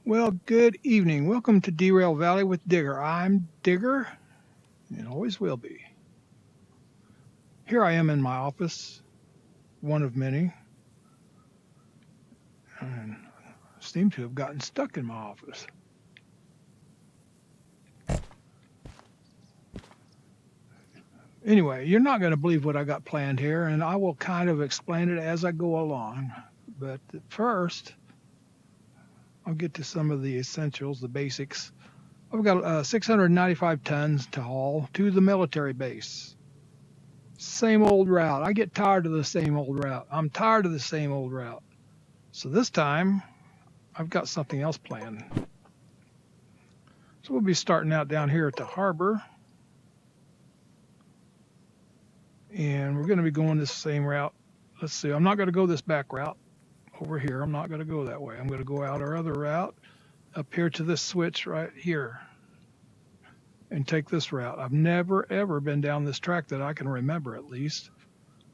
Well, good evening. Welcome to Derail Valley with Digger. I'm Digger and always will be. Here I am in my office, one of many, and seem to have gotten stuck in my office. Anyway, you're not going to believe what I got planned here, and I will kind of explain it as I go along. But first, I'll get to some of the essentials, the basics. I've got 695 tons to haul to the military base. Same old route. I get tired of the same old route. I'm tired of the same old route. So this time, I've got something else planned. So we'll be starting out down here at the harbor. And we're going to be going this same route. Let's see, I'm not going to go this back route over here. I'm not going to go that way. I'm going to go out our other route up here to this switch right here and take this route. I've never, ever been down this track that I can remember at least.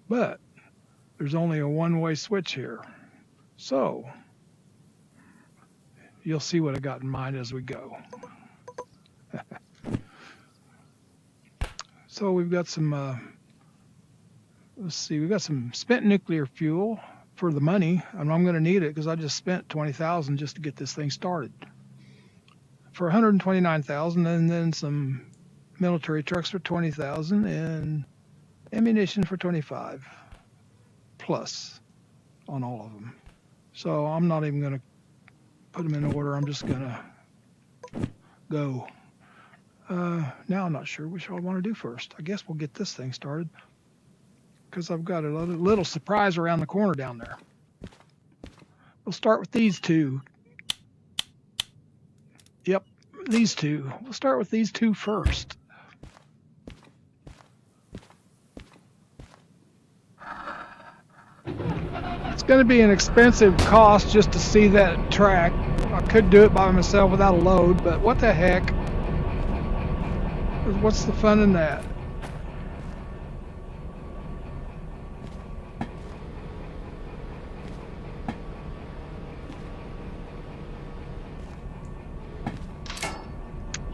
But there's only a one-way switch here. So you'll see what I got in mind as we go. So we've got some, let's see, we've got some spent nuclear fuel for the money, and I'm going to need it because I just spent $20,000 just to get this thing started. For $129,000, and then some military trucks for $20,000, and ammunition for $25,000 plus on all of them. So I'm not even going to put them in order. I'm just going to go. Now I'm not sure which I want to do first. I guess we'll get this thing started because I've got a little surprise around the corner down there. We'll start with these two. Yep, these two. We'll start with these two first. It's going to be an expensive cost just to see that track. I could do it by myself without a load, but what the heck? What's the fun in that?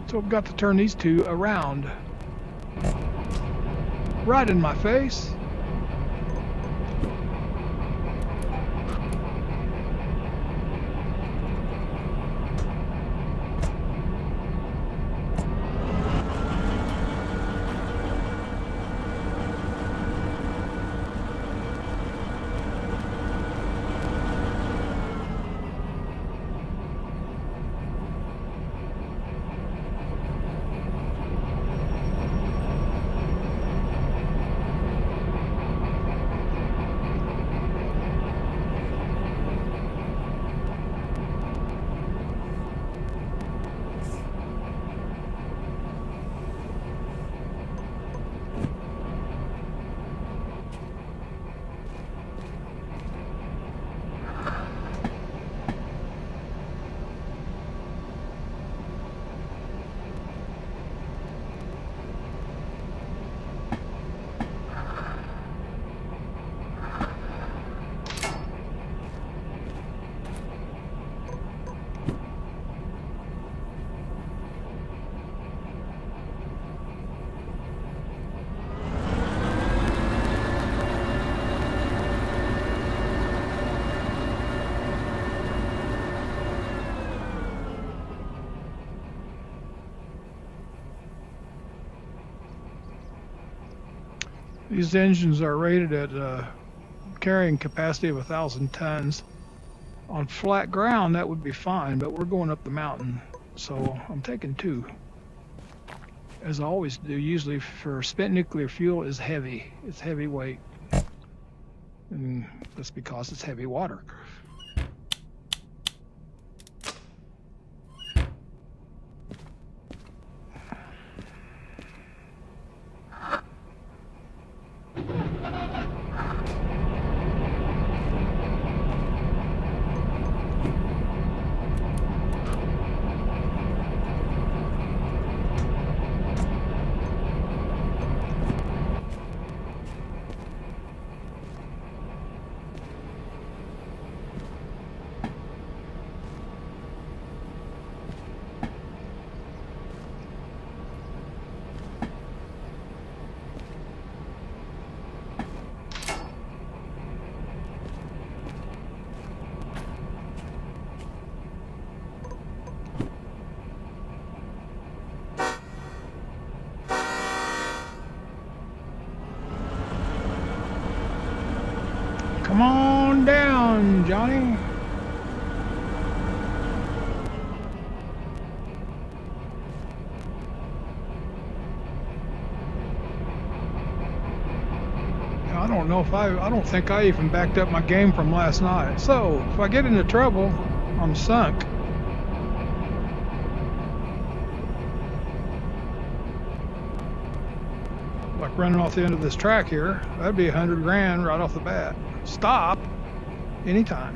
So I've got to turn these two around. Right in my face. These engines are rated at carrying capacity of 1,000 tons. On flat ground, that would be fine, but we're going up the mountain, so I'm taking two. As I always do, usually for spent nuclear fuel is heavy. It's heavyweight, and that's because it's heavy water. Johnny. I don't know if I don't think I even backed up my game from last night. So if I get into trouble, I'm sunk. Like running off the end of this track here, that'd be 100 grand right off the bat. Stop anytime.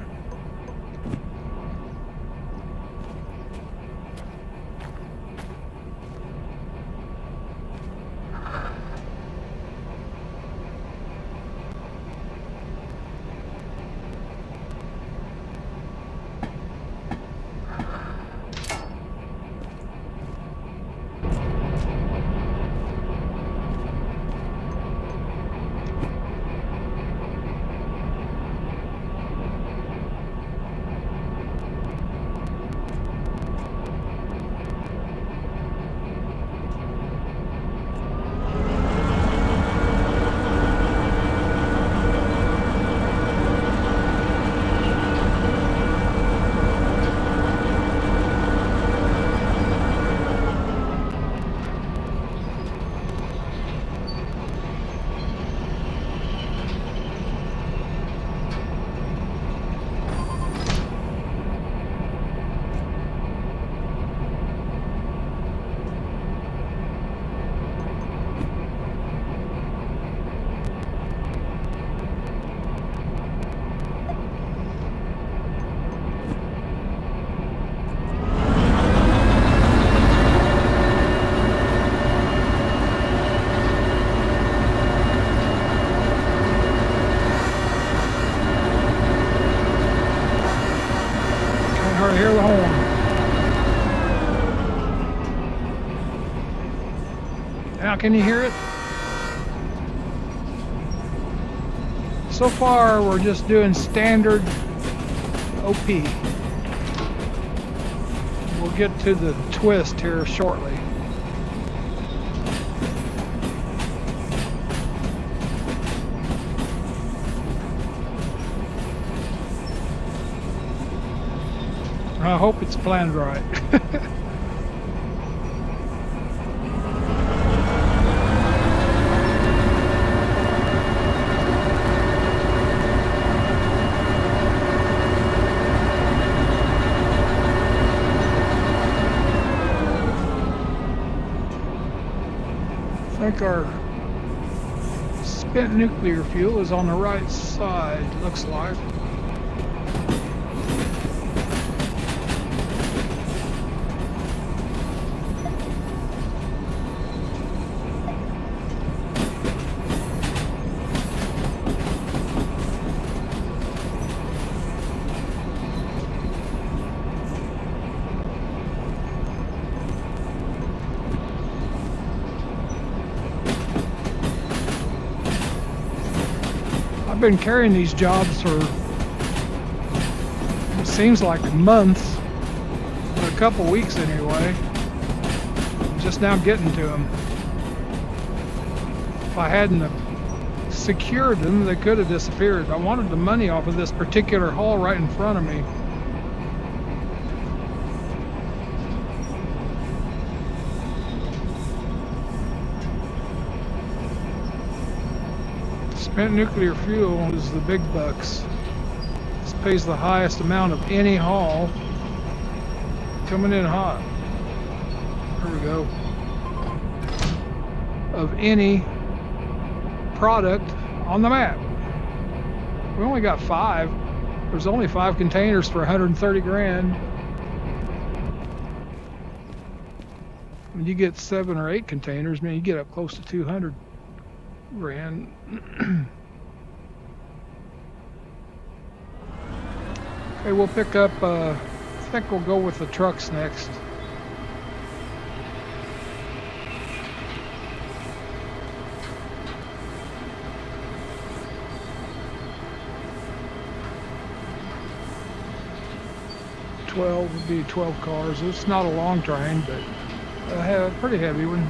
Hear the horn. Now can you hear it? So far we're just doing standard OP. We'll get to the twist here shortly. I hope it's planned right. I think our spent nuclear fuel is on the right side, looks like. I've been carrying these jobs for, it seems like months, a couple weeks anyway. I'm just now getting to them. If I hadn't have secured them, they could have disappeared. I wanted the money off of this particular haul right in front of me. Spent nuclear fuel is the big bucks. This pays the highest amount of any haul. Coming in hot. Here we go. Of any product on the map. We only got 5. There's only 5 containers for 130 grand. When you get 7 or 8 containers, man, you get up close to 200 grand. Okay, we'll pick up, I think we'll go with the trucks next. Would be 12 cars. It's not a long train, but a pretty heavy one.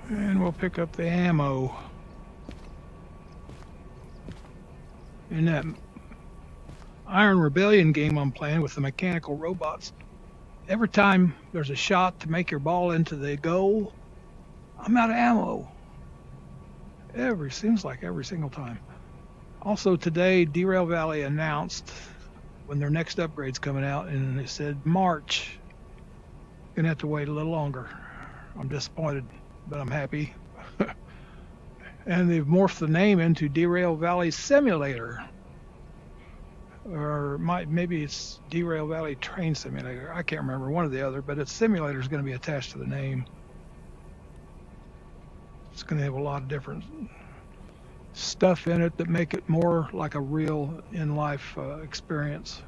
And we'll pick up the ammo. In that Iron Rebellion game I'm playing with the mechanical robots, every time there's a shot to make your ball into the goal, I'm out of ammo. Seems like every single time. Also today, Derail Valley announced when their next upgrade's coming out, and it said March. Gonna have to wait a little longer. I'm disappointed, but I'm happy. And they've morphed the name into Derail Valley Simulator. Or maybe it's Derail Valley Train Simulator. I can't remember, one or the other, but its simulator is going to be attached to the name. It's going to have a lot of different stuff in it that make it more like a real in-life experience.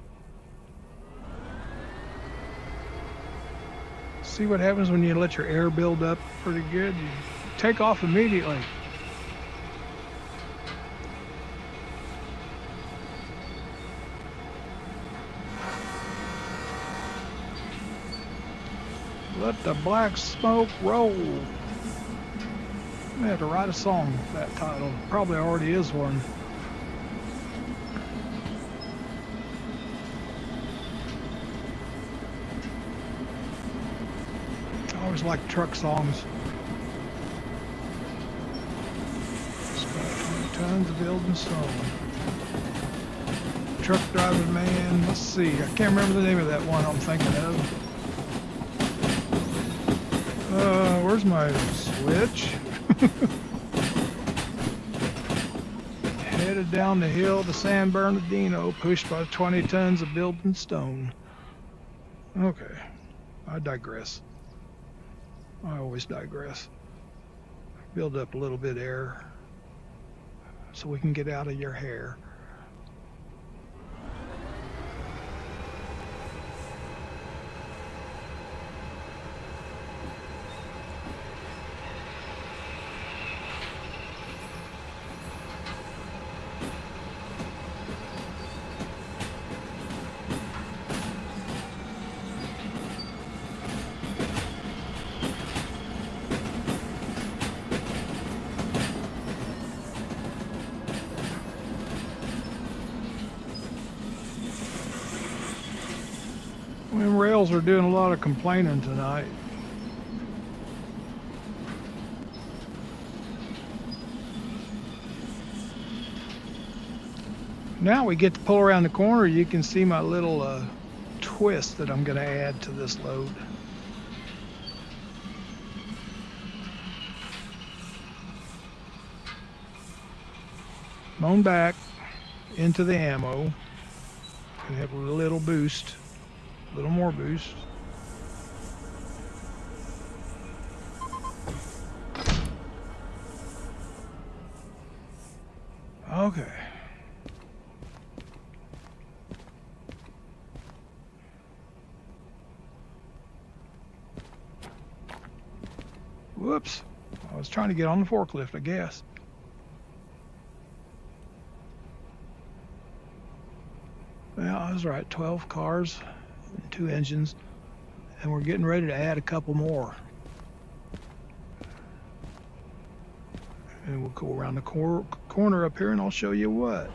See what happens when you let your air build up pretty good? You take off immediately. Let the black smoke roll. I may have to write a song with that title. Probably already is one. I always like truck songs. It's got 20 tons of building stone. Truck driving man. Let's see. I can't remember the name of that one I'm thinking of. Where's my switch? Headed down the hill to San Bernardino, pushed by 20 tons of building stone. Okay, I digress. I always digress. Build up a little bit of air so we can get out of your hair. Them rails are doing a lot of complaining tonight. Now we get to pull around the corner. You can see my little twist that I'm going to add to this load. Moan back into the ammo. Can have a little boost. A little more boost. Okay. Whoops. I was trying to get on the forklift, I guess. Well, I was right. 12 cars. 2 engines, and we're getting ready to add a couple more, and we'll go around the corner up here and I'll show you what.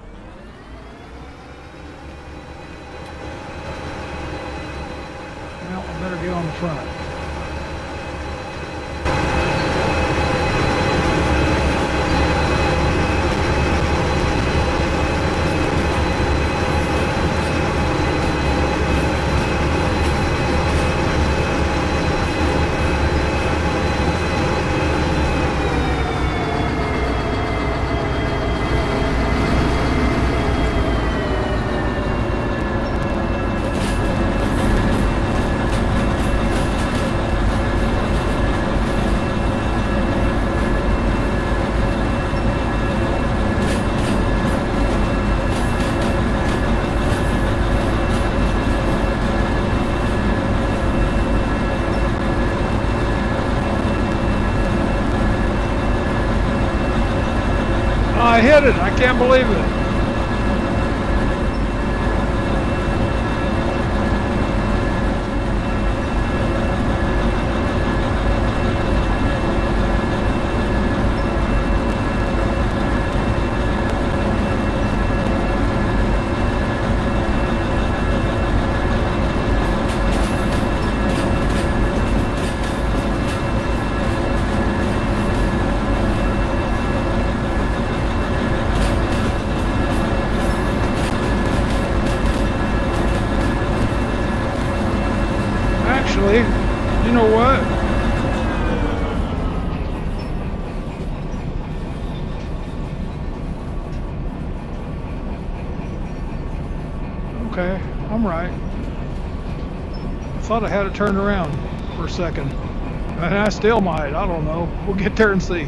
Well, I better get on the front. I hit it. I can't believe it. Actually, you know what? Okay, I'm right. I thought I had it turned around for a second. And I still might. I don't know. We'll get there and see.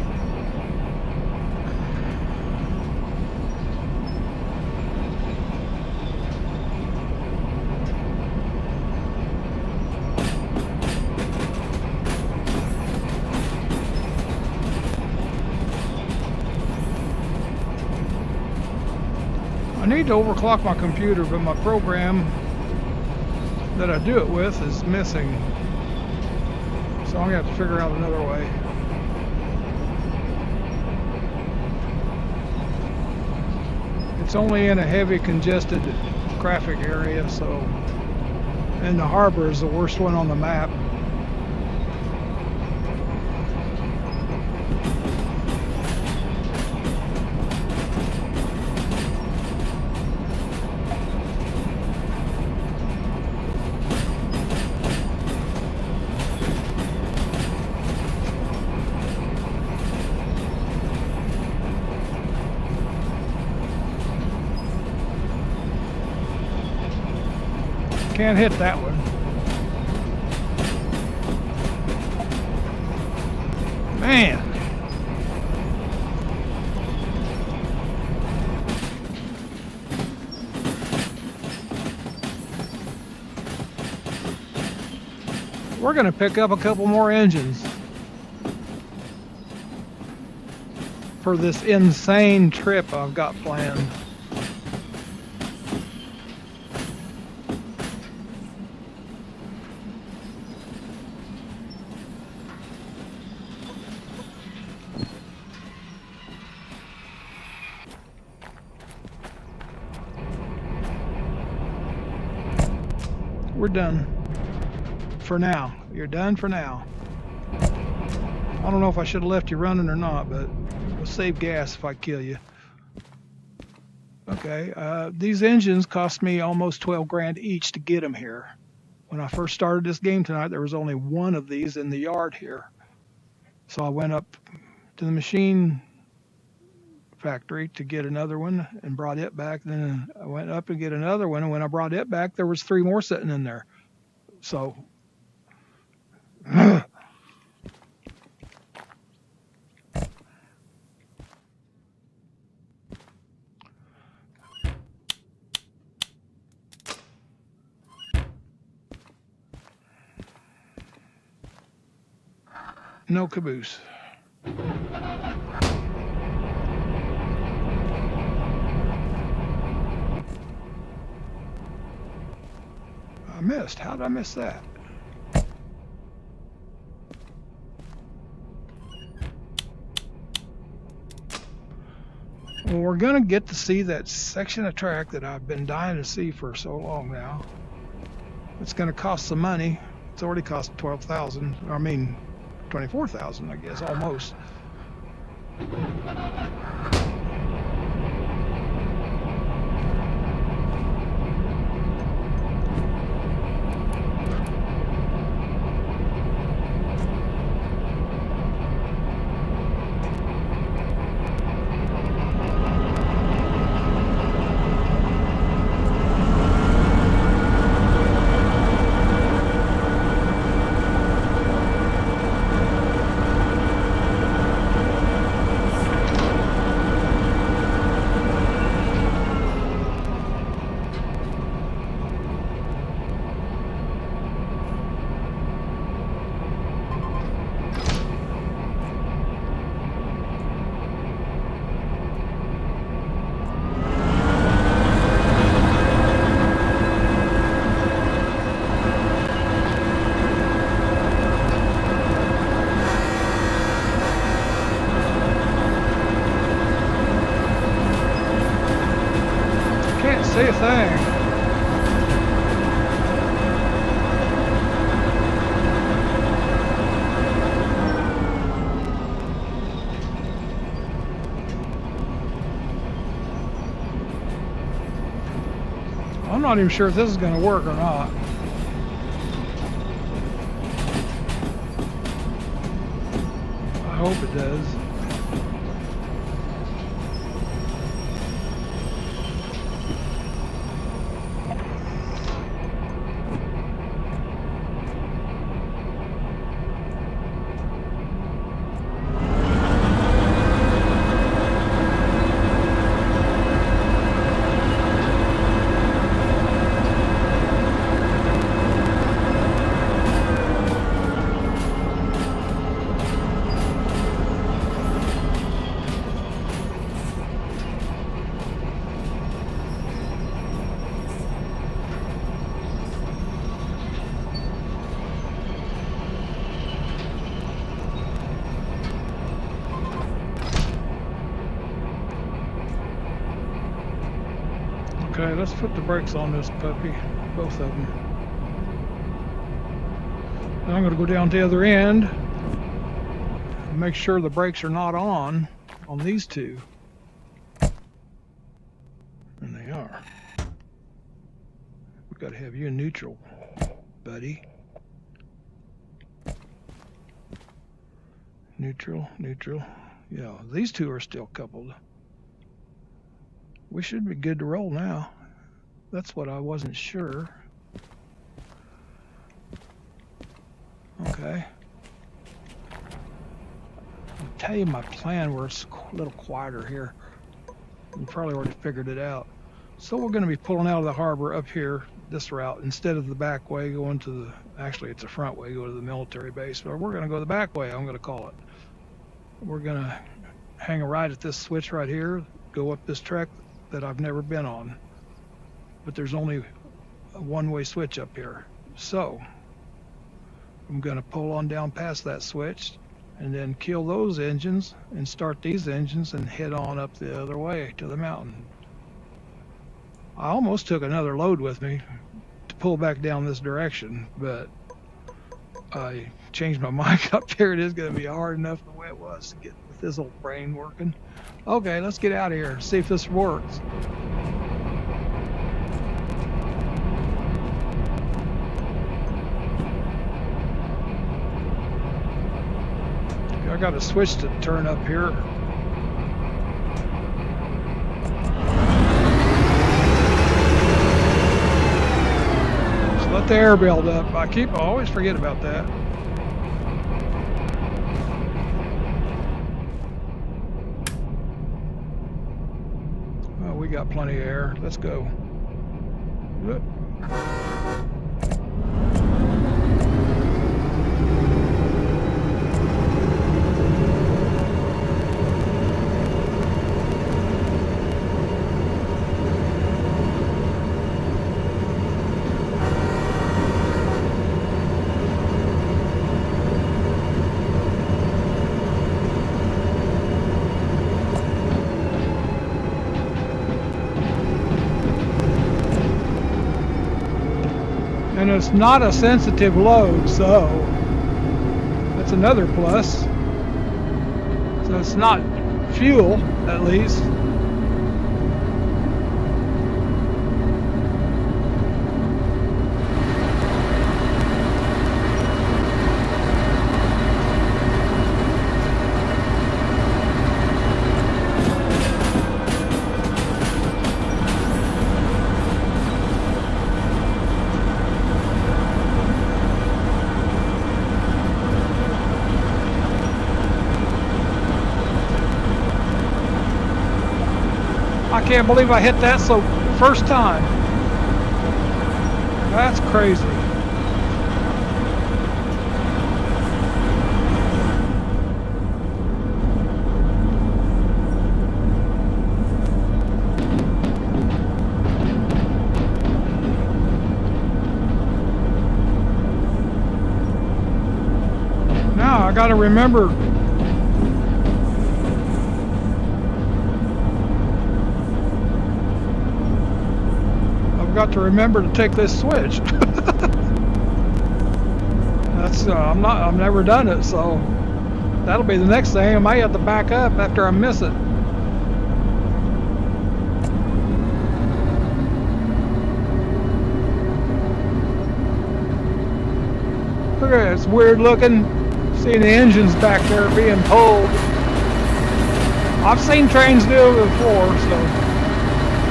I need to overclock my computer, but my program that I do it with is missing. So I'm going to have to figure out another way. It's only in a heavy congested traffic area, so, and the harbor is the worst one on the map. Can't hit that one. Man. We're going to pick up a couple more engines for this insane trip I've got planned. We're done for now. You're done for now. I don't know if I should have left you running or not, but we'll save gas if I kill you. Okay, these engines cost me almost 12 grand each to get them here. When I first started this game tonight, there was only one of these in the yard here. So I went up to the machine factory to get another one and brought it back. Then I went up and get another one, and when I brought it back, there was 3 more sitting in there. So no caboose. I missed. How did I miss that? Well, we're going to get to see that section of track that I've been dying to see for so long now. It's going to cost some money. It's already cost 12,000. I mean, 24,000, I guess, almost. See a thing. I'm not even sure if this is going to work or not. hope it does. Okay, let's put the brakes on this puppy, both of them. Now I'm going to go down to the other end and make sure the brakes are not on these two. And they are. We've got to have you in neutral, buddy. Neutral, neutral. Yeah, these two are still coupled. We should be good to roll now. That's what I wasn't sure. Okay. I'll tell you my plan where it's a little quieter here. You probably already figured it out. So we're going to be pulling out of the harbor up here, this route, instead of the back way going to the, actually it's a front way, go to the military base, but we're going to go the back way, I'm going to call it. We're going to hang a right at this switch right here, go up this track that I've never been on, but there's only a one-way switch up here. So I'm going to pull on down past that switch and then kill those engines and start these engines and head on up the other way to the mountain. I almost took another load with me to pull back down this direction, but I changed my mind up here. It is going to be hard enough the way it was to get with this old brain working. Okay, let's get out of here, see if this works. I got a switch to turn up here. So let the air build up. I always forget about that. We got plenty of air. Let's go. Whoop. And it's not a sensitive load, so that's another plus. So it's not fuel, at least. I can't believe I hit that so first time. That's crazy. Now I got to remember to take this switch. That's I've never done it, so that'll be the next thing. I might have to back up after I miss it. Look at it, it's weird looking. See the engines back there being pulled. I've seen trains do it before, so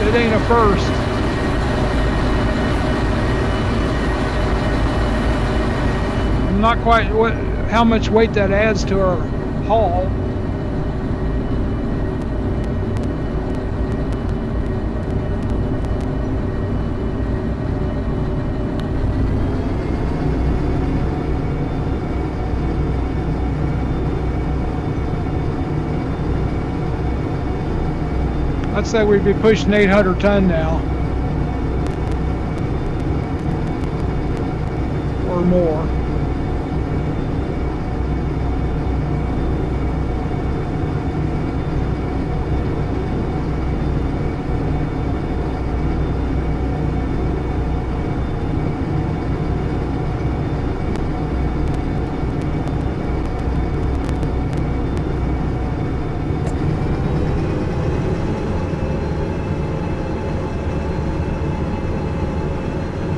it ain't a first. I'm not quite how much weight that adds to our haul. I'd say we'd be pushing 800 ton now. Or more.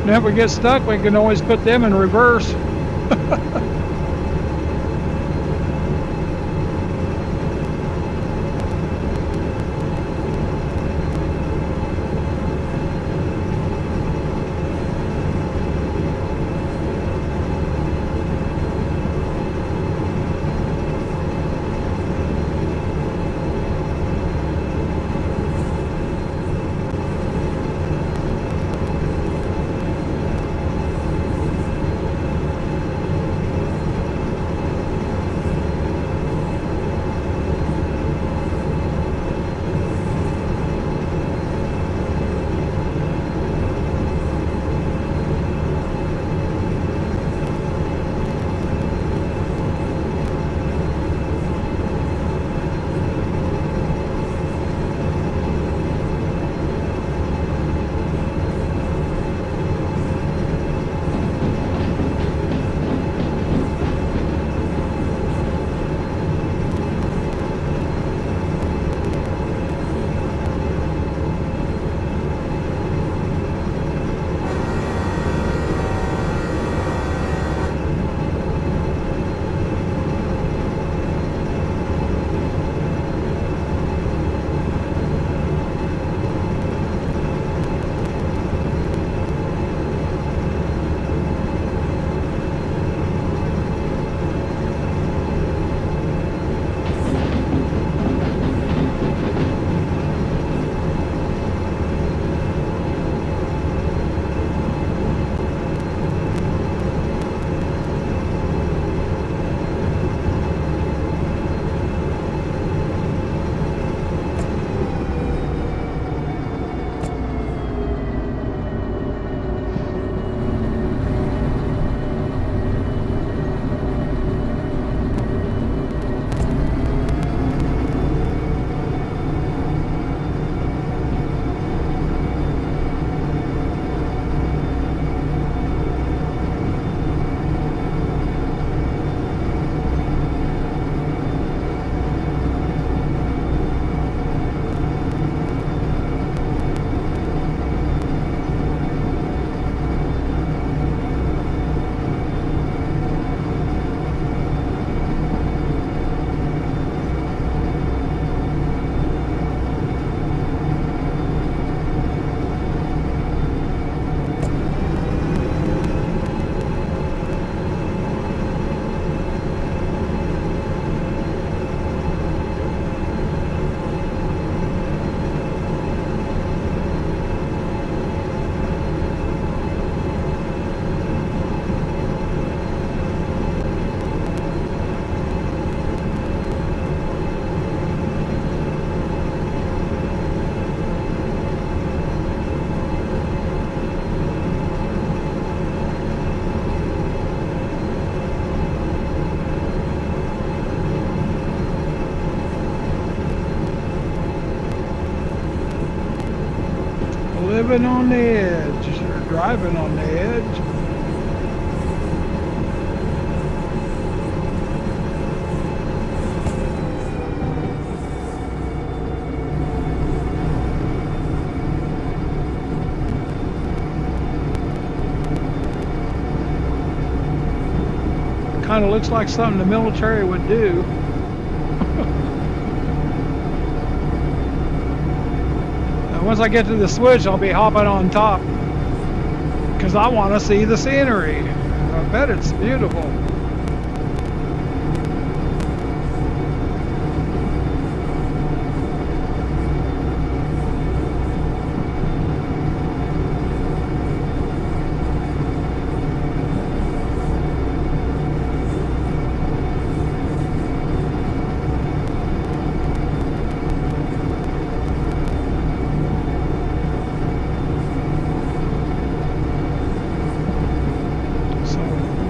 And if we get stuck, we can always put them in reverse. Living on the edge, or driving on the edge. Kind of looks like something the military would do. Once I get to the switch, I'll be hopping on top because I want to see the scenery. I bet it's beautiful.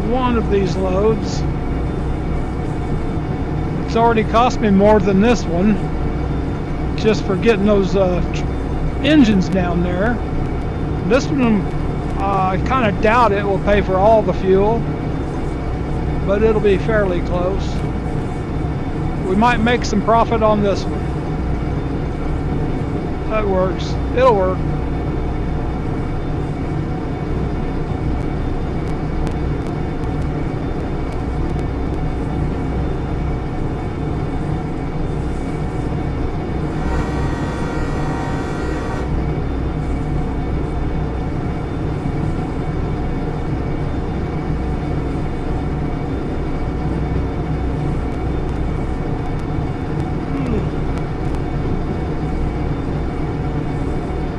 One of these loads. It's already cost me more than this one just for getting those engines down there. This one, I kind of doubt it will pay for all the fuel, but it'll be fairly close. We might make some profit on this one. That works. It'll work.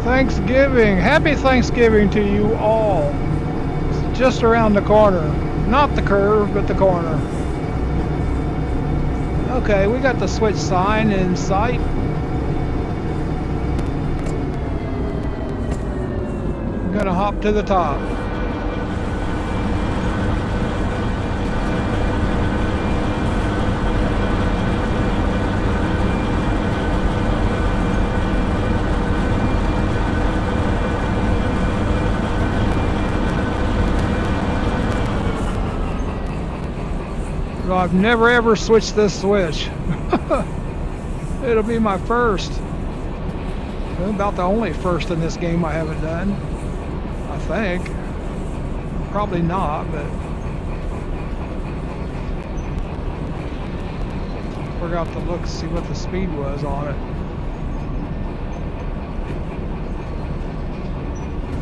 Thanksgiving. Happy Thanksgiving to you all. It's just around the corner. Not the curve, but the corner. Okay, we got the switch sign in sight. I'm gonna hop to the top. I've never ever switched this switch. It'll be my first. About the only first in this game I haven't done, I think. Probably not, but forgot to look to see what the speed was on it.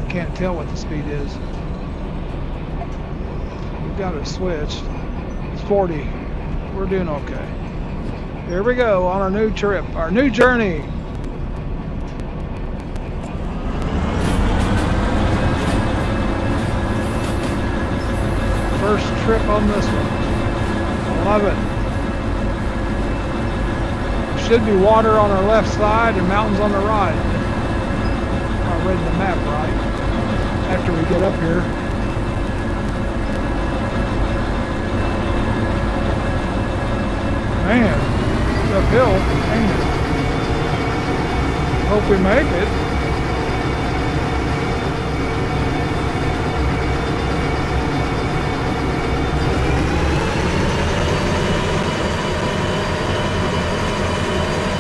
Can't tell what the speed is. We've got it switched. 40. We're doing okay. Here we go on our new trip, our new journey. First trip on this one. I love it. Should be water on our left side and mountains on the right. I read the map right after we get up here. Man, it's uphill. Dang it. Hope we make it.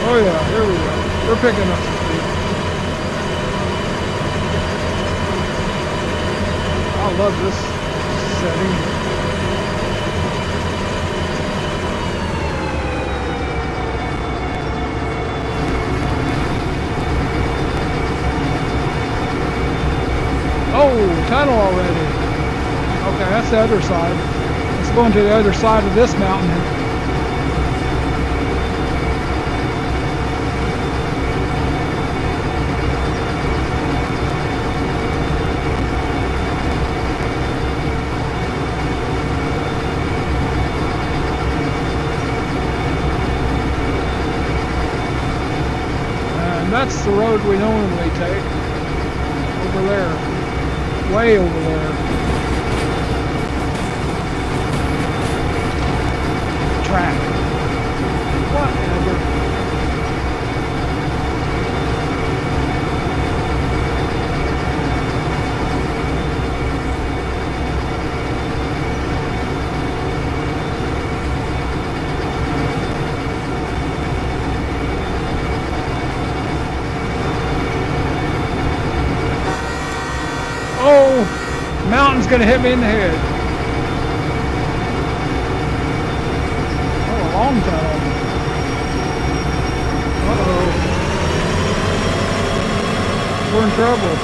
Oh yeah, here we go. We're picking up some speed. I love this setting. Oh, tunnel already. Okay, that's the other side. Let's go into the other side of this mountain. And that's the road we normally take. Over there. Way over there. Track. Whatever. Oh! Mountain's gonna hit me in the head. trouble.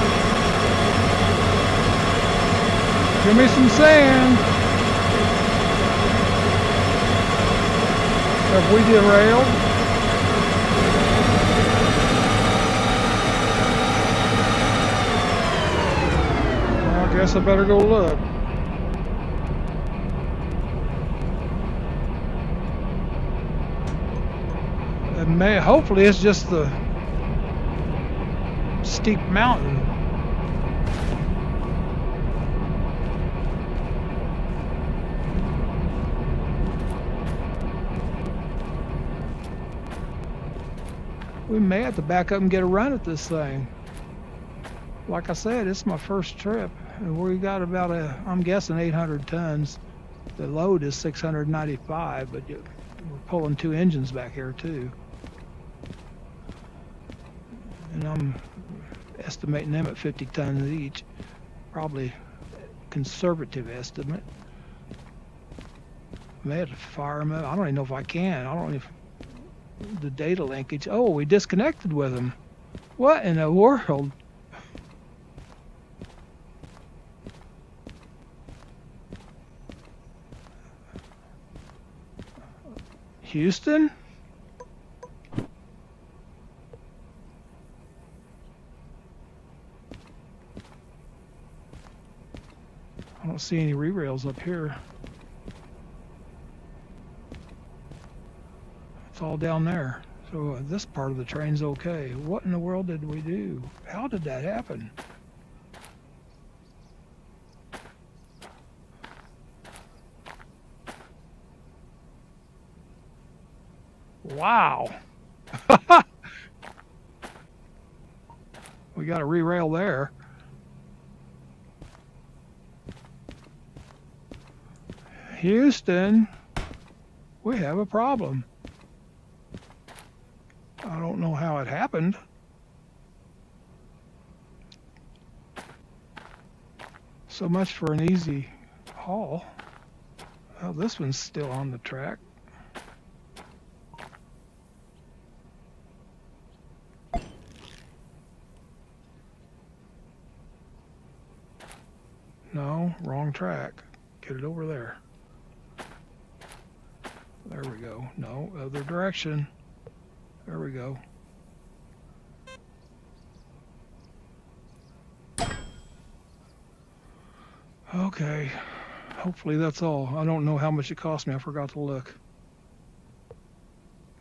Give me some sand. Have we derailed? Well, I guess I better go look. Hopefully it's just the steep mountain. We may have to back up and get a run at this thing. Like I said, it's my first trip, and we got about I'm guessing 800 tons. The load is 695, but we're pulling 2 engines back here too. And I'm estimating them at 50 tons each. Probably conservative estimate. May have to fire them up. I don't even know if I can. I don't know if the data linkage. Oh, we disconnected with them. What in the world? Houston? I don't see any rerails up here. It's all down there. So this part of the train's okay. What in the world did we do? How did that happen? Wow. We got a rerail there. Houston, we have a problem. I don't know how it happened. So much for an easy haul. Well, this one's still on the track. No, wrong track. Get it over there. There we go. No, other direction. There we go. Okay. Hopefully that's all. I don't know how much it cost me. I forgot to look.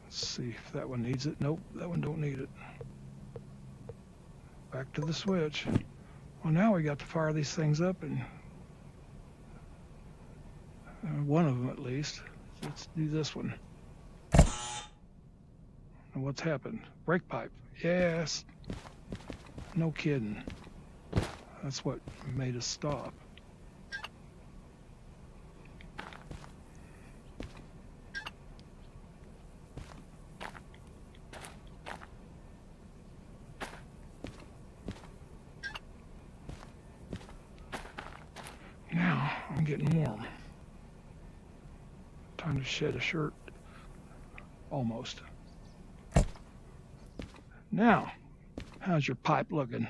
Let's see if that one needs it. Nope, that one don't need it. Back to the switch. Well, now we got to fire these things up, and one of them at least. Let's do this one. And what's happened? Brake pipe. Yes. No kidding. That's what made us stop. Now I'm getting warm. Time to shed a shirt. Almost. Now, how's your pipe looking?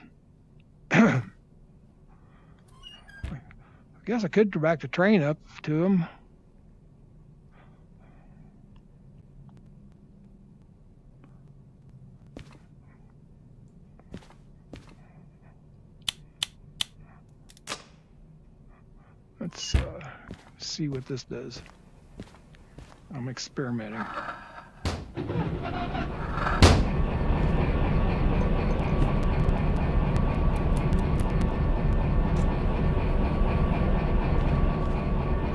I guess I could back the train up to him. Let's see what this does. I'm experimenting.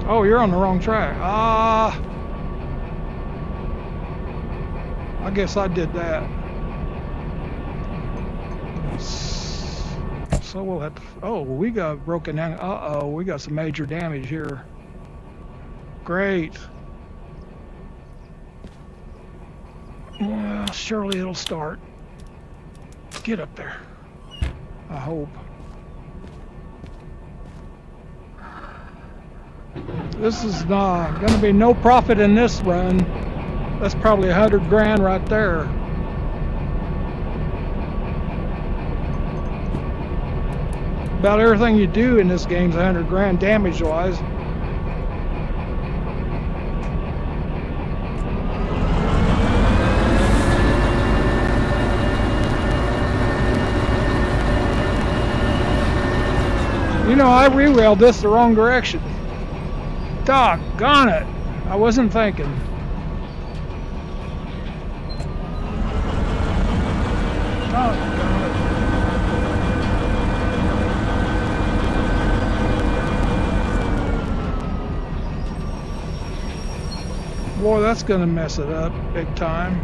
Oh, you're on the wrong track. I guess I did that. So we'll have to, oh, we got broken down. Uh-oh, we got some major damage here. Great. Well, surely it'll start. Get up there. I hope. This is going to be no profit in this run. That's probably 100 grand right there. about everything you do in this game's 100 grand damage-wise. You know, I rerailed this the wrong direction. Doggone it. I wasn't thinking. Doggone it. Boy, that's going to mess it up big time.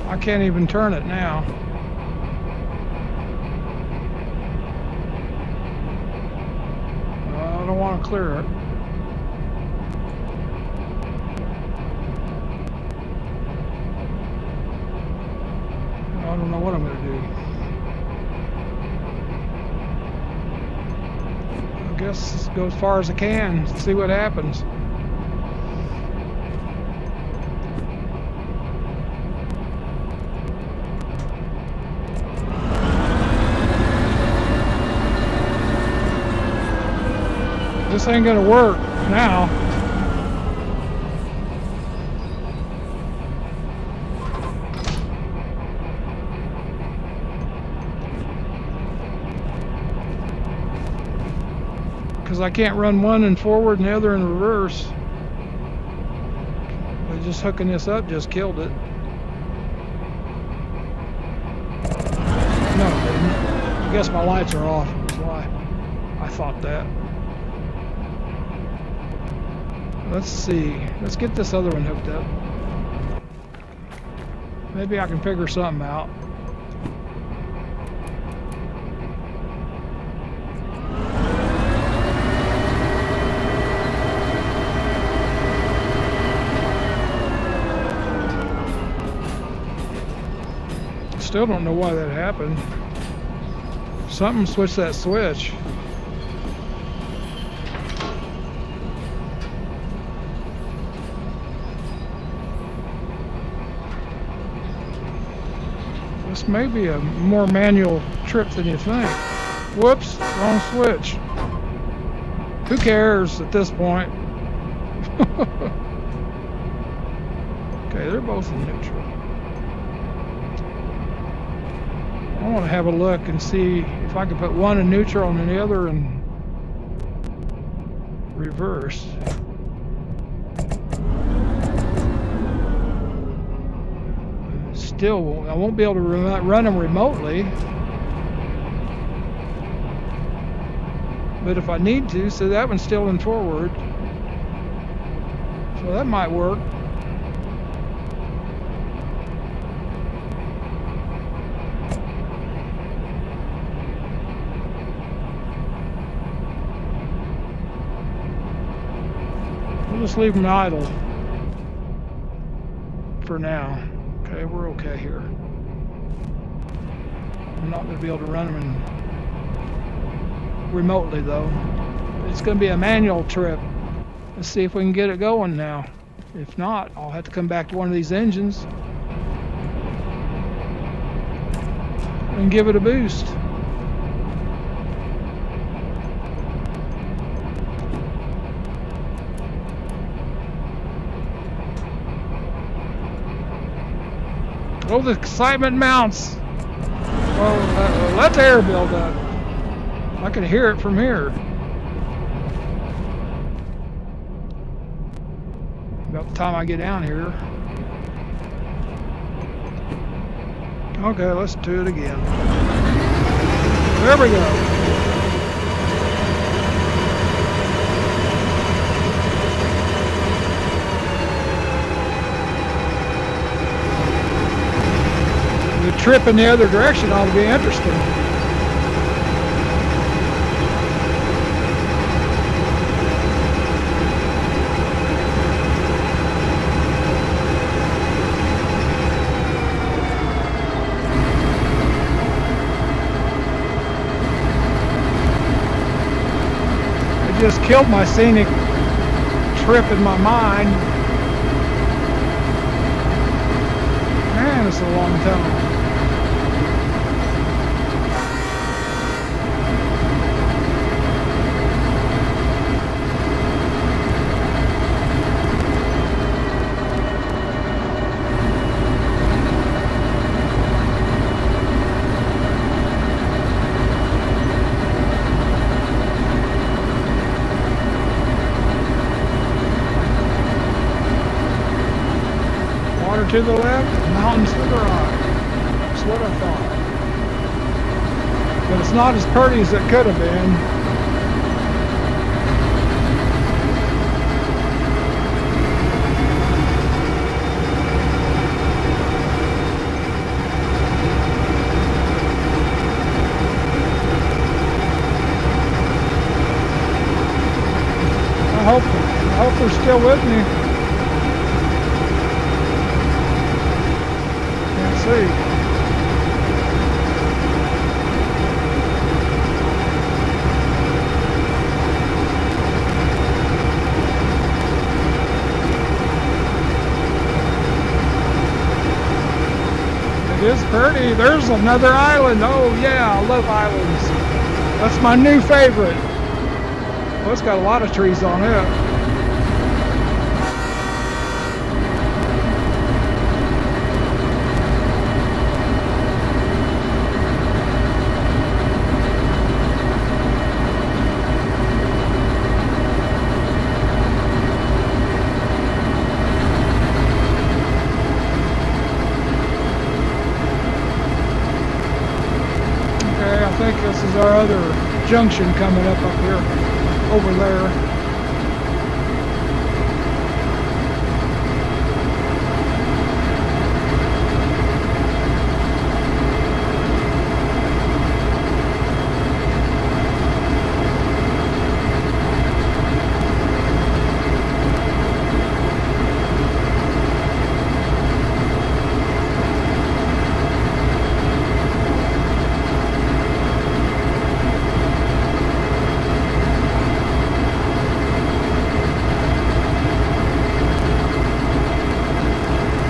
I can't even turn it now. I don't want to clear it. I don't know what I'm going to do. I guess go as far as I can, see what happens. This ain't gonna work now. Because I can't run one in forward and the other in reverse. But just hooking this up just killed it. No, it didn't. I guess my lights are off. That's why I thought that. Let's see. Let's get this other one hooked up. Maybe I can figure something out. Still don't know why that happened. Something switched that switch. This may be a more manual trip than you think. Whoops, wrong switch. Who cares at this point? Okay, they're both in neutral. I want to have a look and see if I can put one in neutral and the other in reverse. Still, I won't be able to run them remotely. But if I need to, so that one's still in forward. So that might work. We'll just leave them idle for now. Okay, we're okay here. I'm not going to be able to run them remotely though. It's going to be a manual trip. Let's see if we can get it going now. If not, I'll have to come back to one of these engines and give it a boost. Oh, the excitement mounts. Well, let the air build up. I can hear it from here. About the time I get down here. Okay, let's do it again. There we go. The trip in the other direction ought to be interesting. I just killed my scenic trip in my mind. Man, it's a long time. to the left, mountains to the right. That's what I thought. But it's not as pretty as it could have been. I hope they're still with me. Can't see. It is pretty. There's another island. Oh yeah, I love islands. That's my new favorite. Well, it's got a lot of trees on it. Okay, I think this is our other junction coming up here, over there.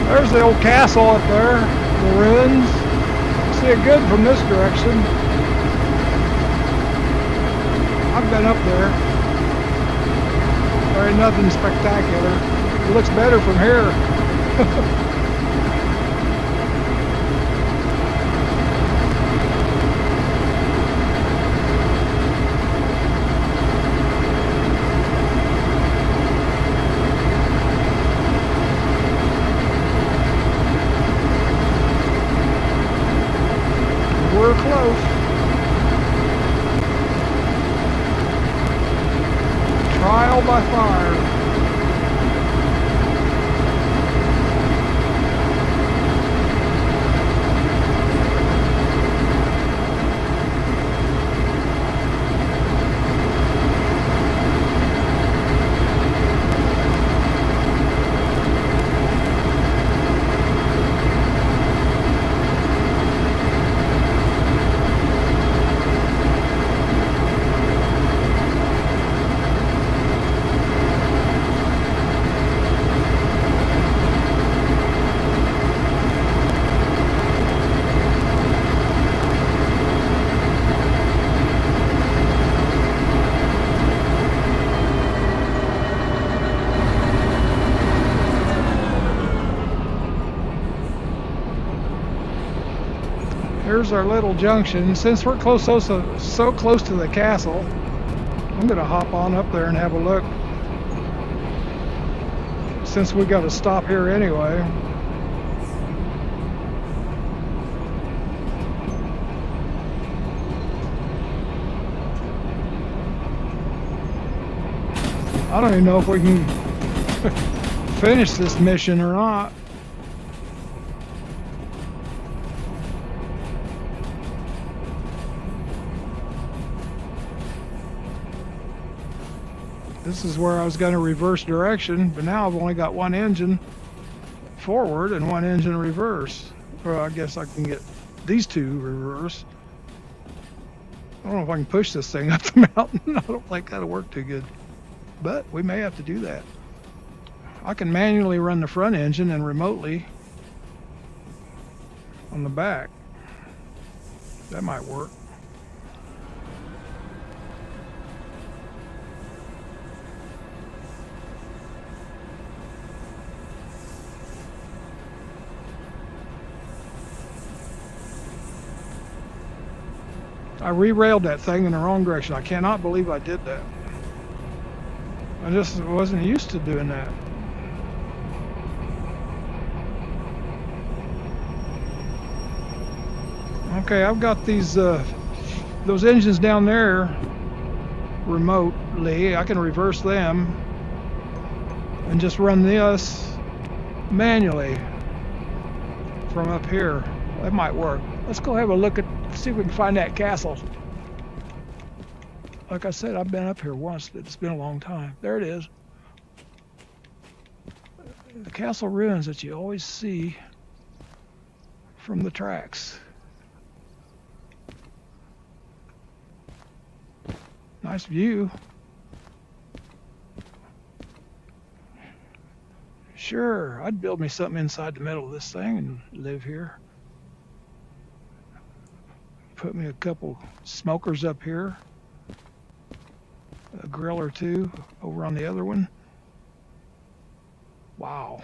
There's the old castle up there, the ruins. See it good from this direction. I've been up there. There ain't nothing spectacular. It looks better from here. We're close. Trial by fire. Here's our little junction. Since we're so close to the castle, I'm gonna hop on up there and have a look. Since we got to stop here anyway. I don't even know if we can finish this mission or not. This is where I was going to reverse direction, but now I've only got one engine forward and one engine reverse. Well, I guess I can get these two reverse. I don't know if I can push this thing up the mountain. I don't think that'll work too good, but we may have to do that. I can manually run the front engine and remotely on the back. That might work. I rerailed that thing in the wrong direction. I cannot believe I did that. I just wasn't used to doing that. Okay, I've got these those engines down there remotely. I can reverse them and just run this manually from up here. That might work. Let's go have a look at, see if we can find that castle. Like I said, I've been up here once, but it's been a long time. There it is. The castle ruins that you always see from the tracks. Nice view. Sure, I'd build me something inside the middle of this thing and live here. Put me a couple smokers up here. A grill or two over on the other one. Wow.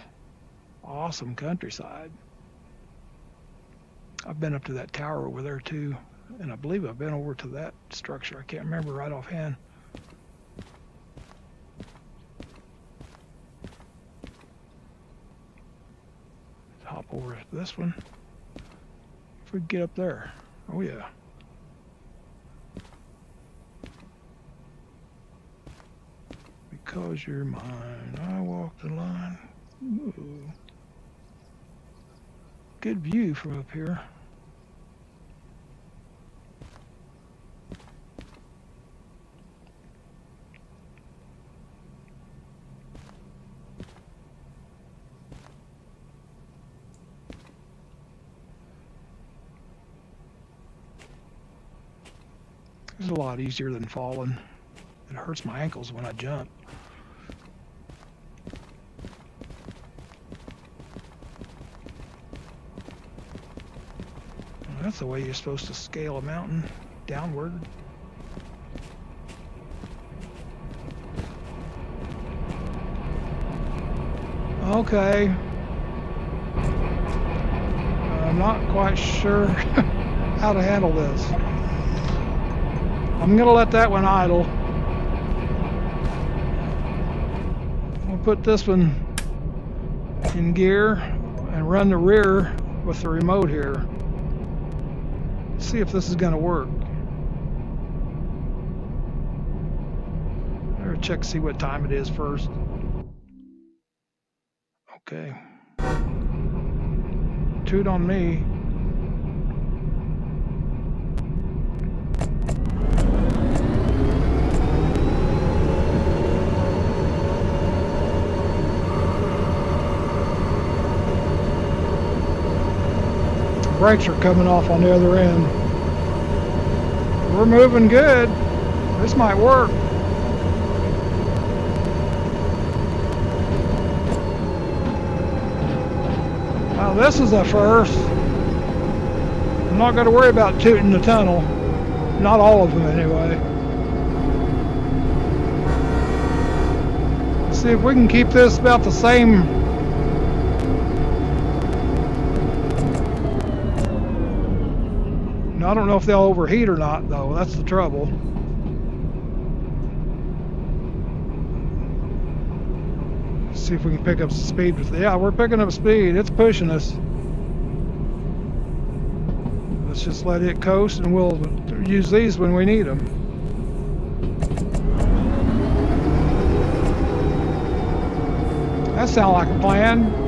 Awesome countryside. I've been up to that tower over there too. And I believe I've been over to that structure. I can't remember right offhand. Hop over to this one. If we can get up there. Oh yeah. Because you're mine, I walk the line. Ooh. Good view from up here. It's a lot easier than falling. It hurts my ankles when I jump. That's the way you're supposed to scale a mountain, downward. Okay. I'm not quite sure how to handle this. I'm gonna let that one idle. I'll put this one in gear and run the rear with the remote here. See if this is gonna work. Better check, see what time it is first. Okay. Toot on me. Brakes are coming off on the other end. We're moving good. This might work. Now this is a first. I'm not going to worry about tooting the tunnel. Not all of them anyway. Let's see if we can keep this about the same. I don't know if they'll overheat or not, though. That's the trouble. Let's see if we can pick up some speed with it. Yeah, we're picking up speed. It's pushing us. Let's just let it coast, and we'll use these when we need them. That sounds like a plan.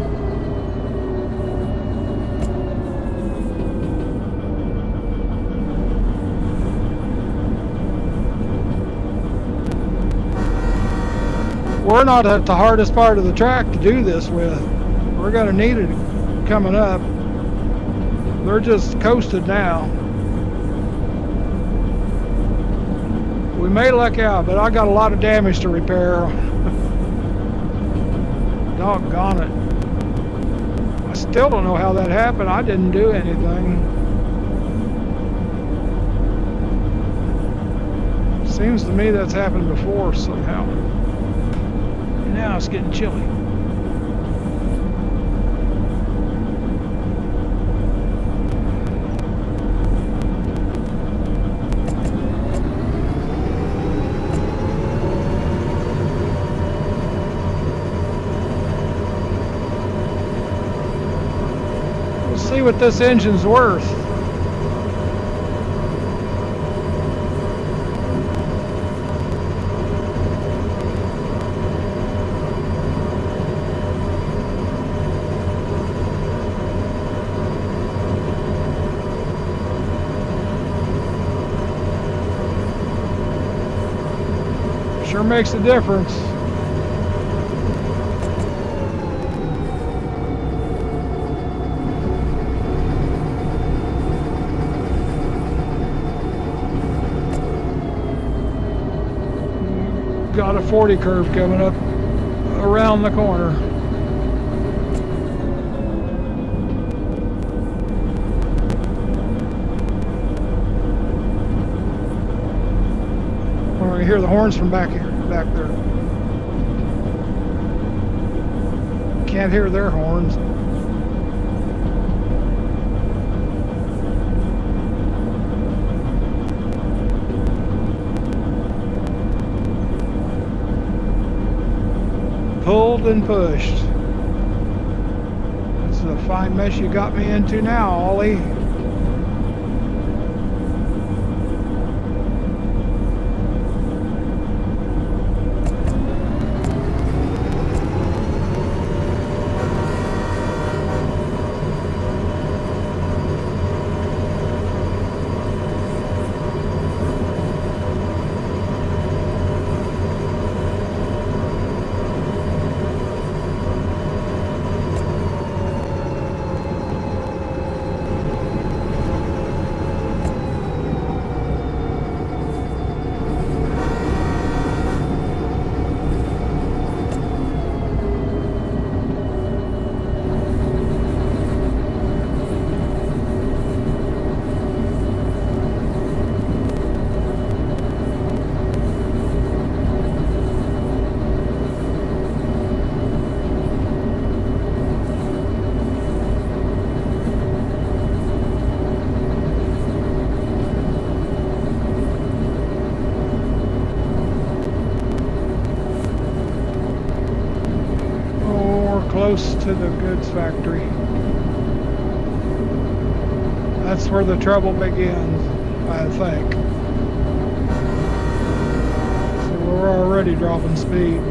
We're not at the hardest part of the track to do this with. We're going to need it coming up. They're just coasted now. We may luck out, but I got a lot damage to repair. Doggone it. I still don't know how that happened. I didn't do anything. Seems to me that's happened before somehow. Now it's getting chilly. We'll see what this engine's worth. makes a difference. Got a 40 curve coming up around the corner. We're gonna hear the horns from back here, back there. Can't hear their horns. Pulled and pushed. This is a fine mess you got me into now, Ollie. Close to the goods factory. That's where the trouble begins, I think. So we're already dropping speed.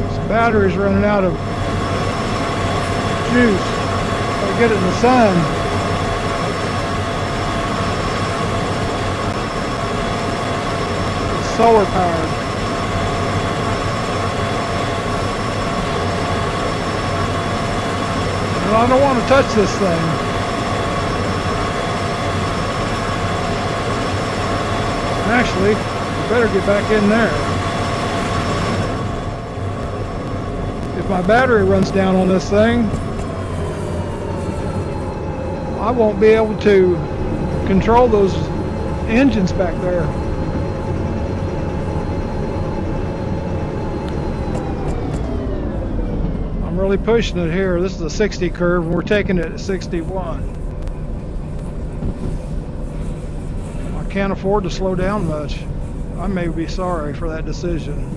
This battery's running out of juice. Get it in the sun. It's solar powered. Well, I don't want to touch this thing. Actually, I better get back in there. If my battery runs down on this thing, I won't be able to control those engines back there. I'm really pushing it here. This is a 60 curve and we're taking it at 61. I can't afford to slow down much. I may be sorry for that decision.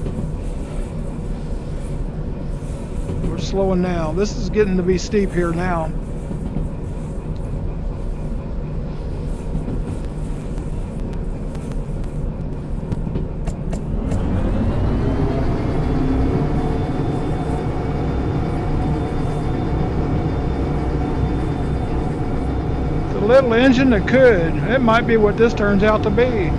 We're slowing now. This is getting to be steep here now. Little engine that could. It might be what this turns out to be.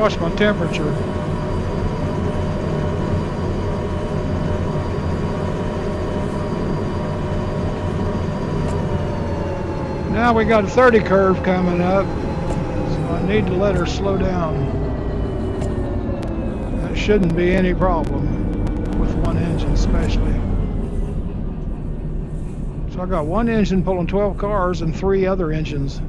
watch my temperature. Now we got a 30 curve coming up, so I need to let her slow down. That shouldn't be any problem with one engine especially. So I got one engine pulling 12 cars and 3 other engines.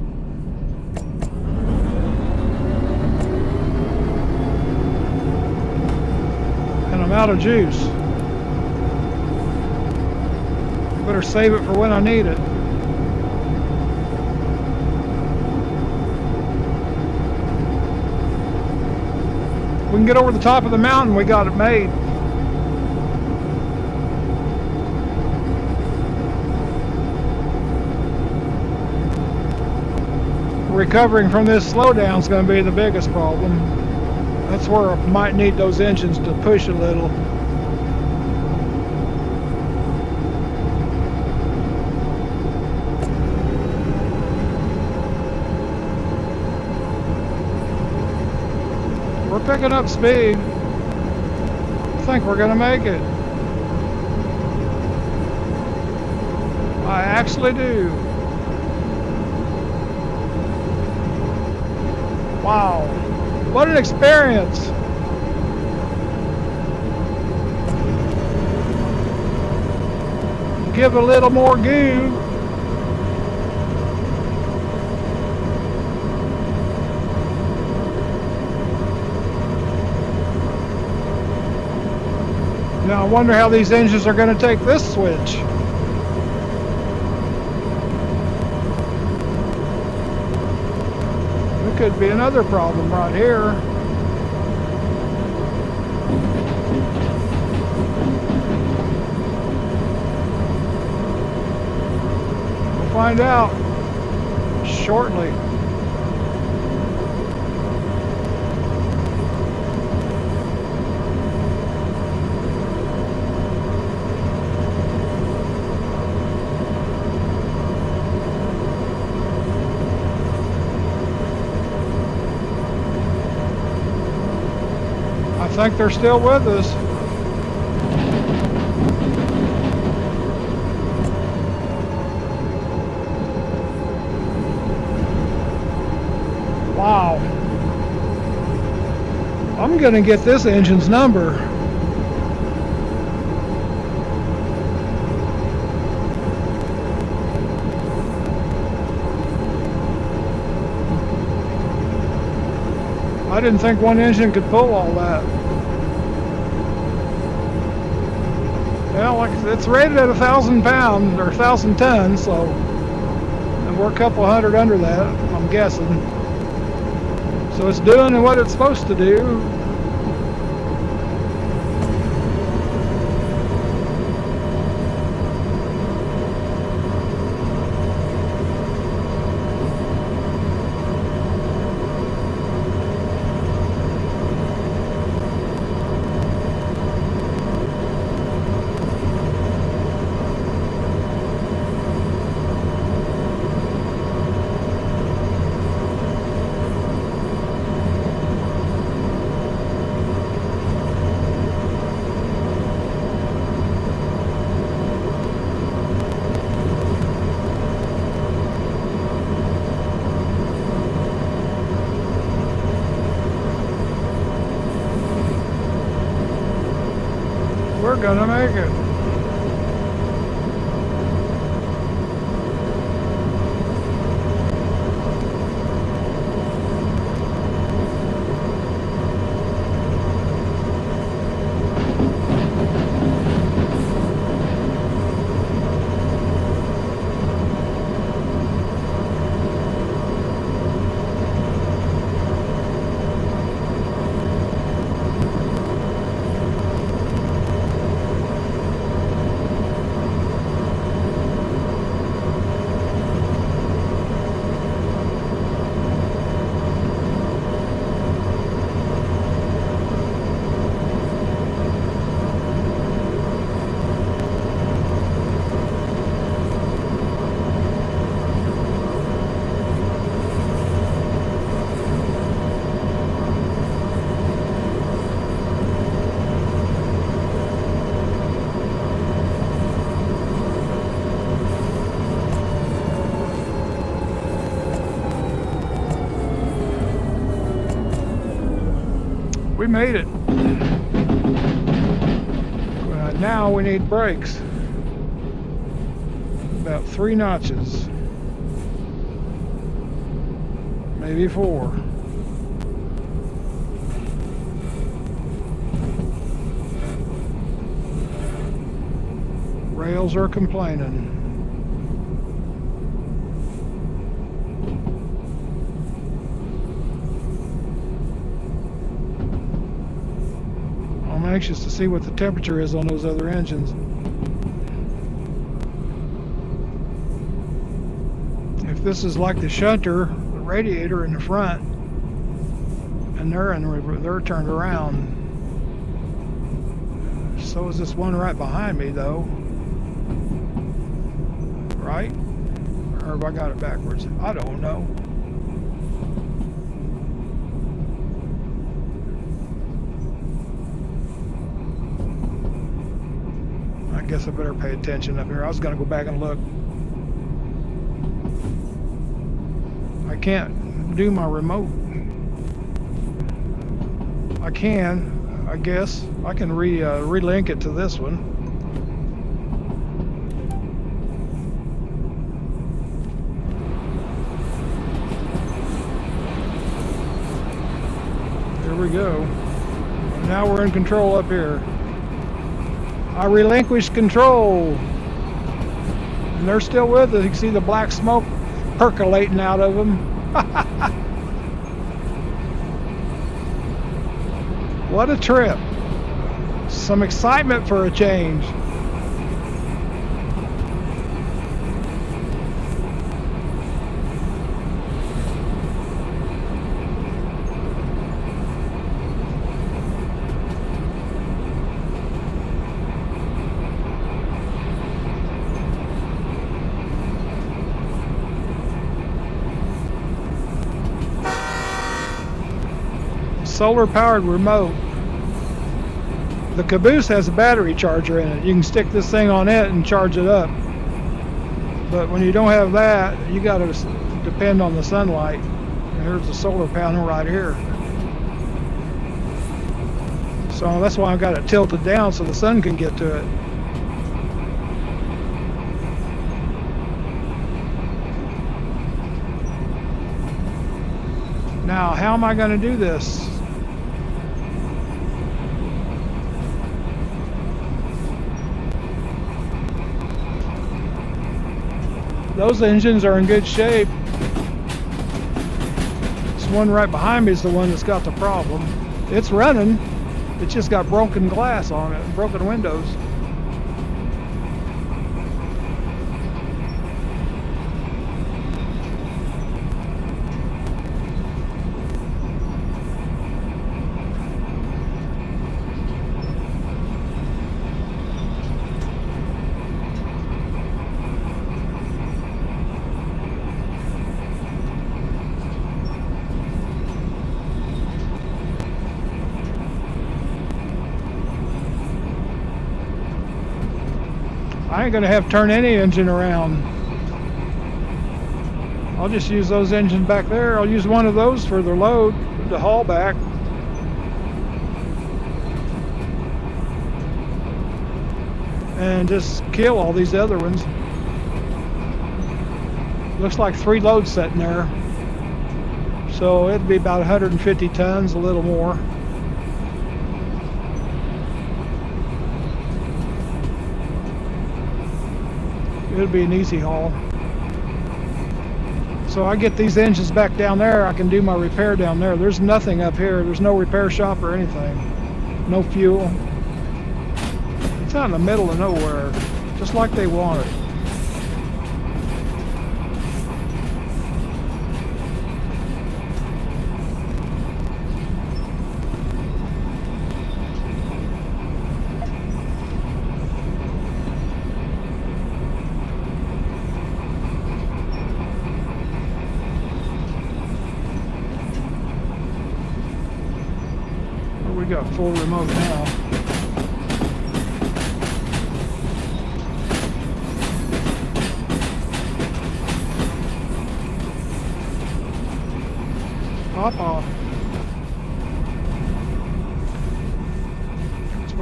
And I'm out of juice. Better save it for when I need it. We can get over the top of the mountain, we got it made. Recovering from this slowdown is going to be the biggest problem. That's where I might need those engines to push a little. We're picking up speed. I think we're going to make it. I actually do. Wow, what an experience. Give it a little more goo. Now I wonder how these engines are going to take this switch. Could be another problem right here. We'll find out shortly. I think they're still with us. Wow. I'm gonna get this engine's number. I didn't think one engine could pull all that. Well, like it's rated at 1,000 pounds or 1,000 tons, so, and we're a couple hundred under that, I'm guessing. So it's doing what it's supposed to do. We're gonna make it. We made it. Now we need brakes. About 3 notches. Maybe 4. Rails are complaining. I'm anxious to see what the temperature is on those other engines. If this is like the shunter, the radiator in the front, and they're turned around. So is this one right behind me, though. Right? Or have I got it backwards? I don't know. I guess I better pay attention up here. I was going to go back and look. I can't do my remote. I can, I guess. I can relink it to this one. There we go. Now we're in control up here. I relinquished control. And they're still with us. You can see the black smoke percolating out of them. What a trip. Some excitement for a change. Solar powered remote. The caboose has a battery charger in it. You can stick this thing on it and charge it up. But when you don't have that, you got to depend on the sunlight. And here's the solar panel right here. So that's why I've got it tilted down so the sun can get to it. Now, how am I going to do this? Those engines are in good shape. This one right behind me is the one that's got the problem. It's running. It's just got broken glass on it, broken windows. I ain't gonna have to turn any engine around. I'll just use those engines back there. I'll use one of those for the load, the haul back. And just kill all these other ones. Looks like 3 loads sitting there. So it'd be about 150 tons, a little more. It'll be an easy haul. So I get these engines back down there, I can do my repair down there. There's nothing up here. There's no repair shop or anything. No fuel. It's out in the middle of nowhere, just like they want it. We got full remote now. Hop off.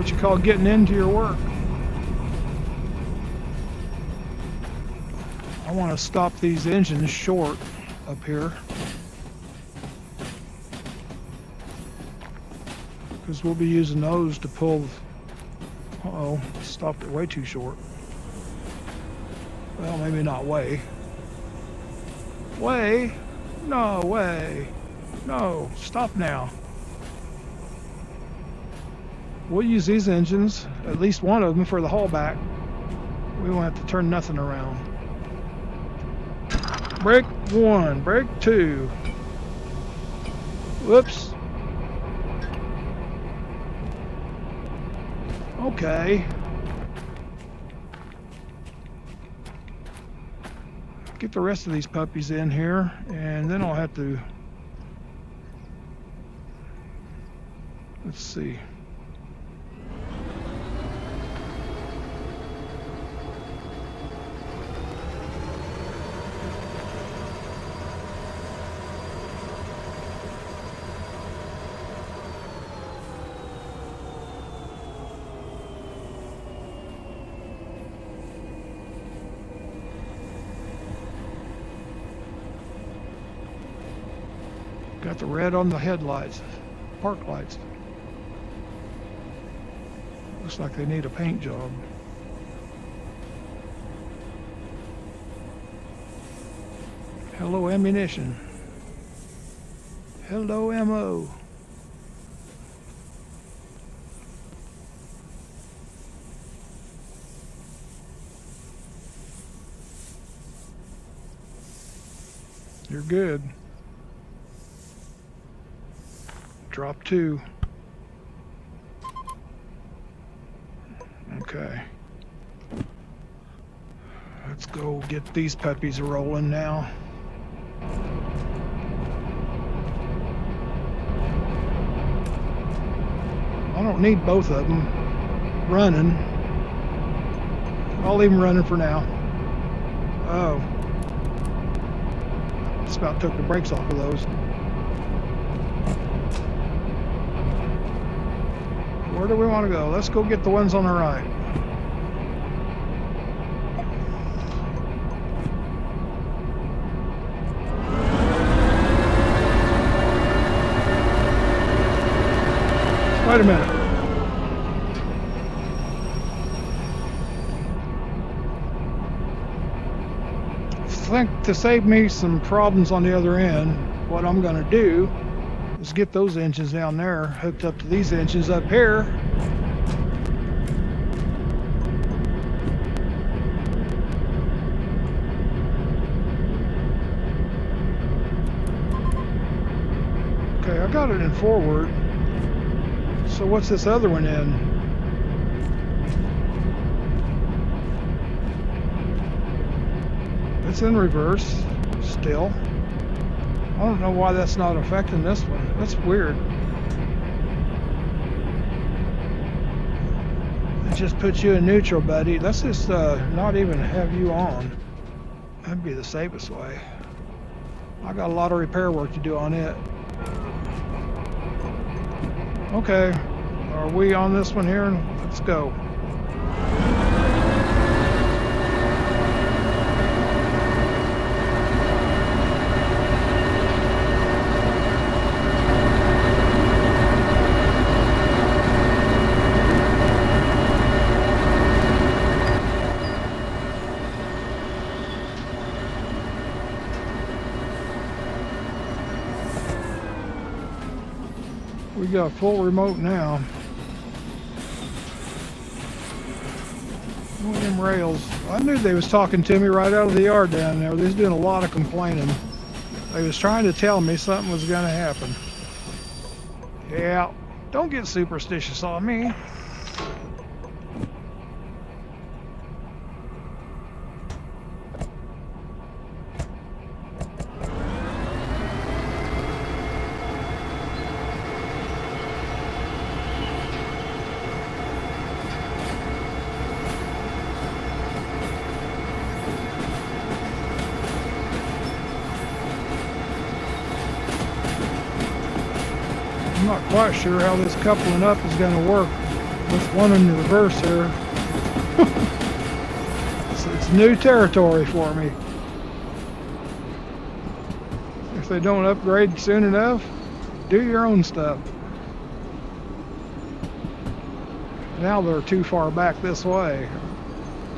what you call getting into your work. I want to stop these engines short up here, because we'll be using those to pull. Uh-oh, stopped it way too short. Well, maybe not way. Way? No way. No, stop now. We'll use these engines, at least one of them, for the haulback. We won't have to turn nothing around. Brake 1, brake 2. Whoops. Okay. Get the rest of these puppies in here, and then I'll have to, let's see. Got the red on the headlights, park lights. Looks like they need a paint job. Hello, ammunition. Hello, ammo. You're good. Drop 2. Okay. Let's go get these puppies rolling now. I don't need both of them running. I'll leave them running for now. Oh. Just about took the brakes off of those. Where do we want to go? Let's go get the ones on the right. Wait a minute. I think to save me some problems on the other end, what I'm going to do is get those engines down there hooked up to these engines up here. Okay, I got it in forward. So what's this other one in? It's in reverse still. I don't know why that's not affecting this one. That's weird. It just puts you in neutral, buddy. Let's just not even have you on. That'd be the safest way. I got a lot of repair work to do on it. Okay, are we on this one here? Let's go. We got full remote now. One of them rails. I knew they was talking to me right out of the yard down there. They was doing a lot of complaining. They was trying to tell me something was going to happen. Yeah, don't get superstitious on me. I'm not quite sure how this coupling up is going to work With one in reverse here. It's new territory for me. If they don't upgrade soon enough, do your own stuff. Now they're too far back this way.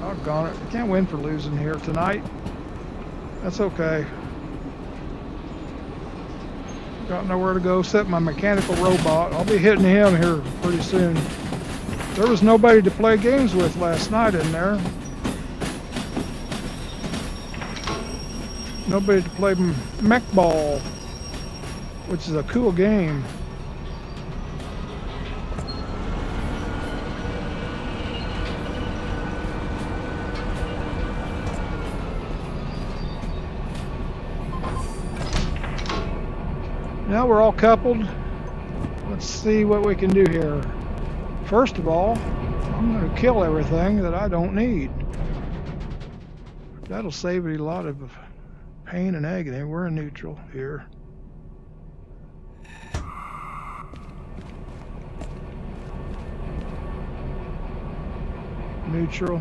Doggone it. I can't win for losing here tonight. That's okay. Got nowhere to go except my mechanical robot. I'll be hitting him here pretty soon. There was nobody to play games with last night in there. Nobody to play mech ball, which is a cool game. Now we're all coupled. Let's see what we can do here. First of all, I'm going to kill everything that I don't need. That'll save me a lot of pain and agony. We're in neutral here. Neutral.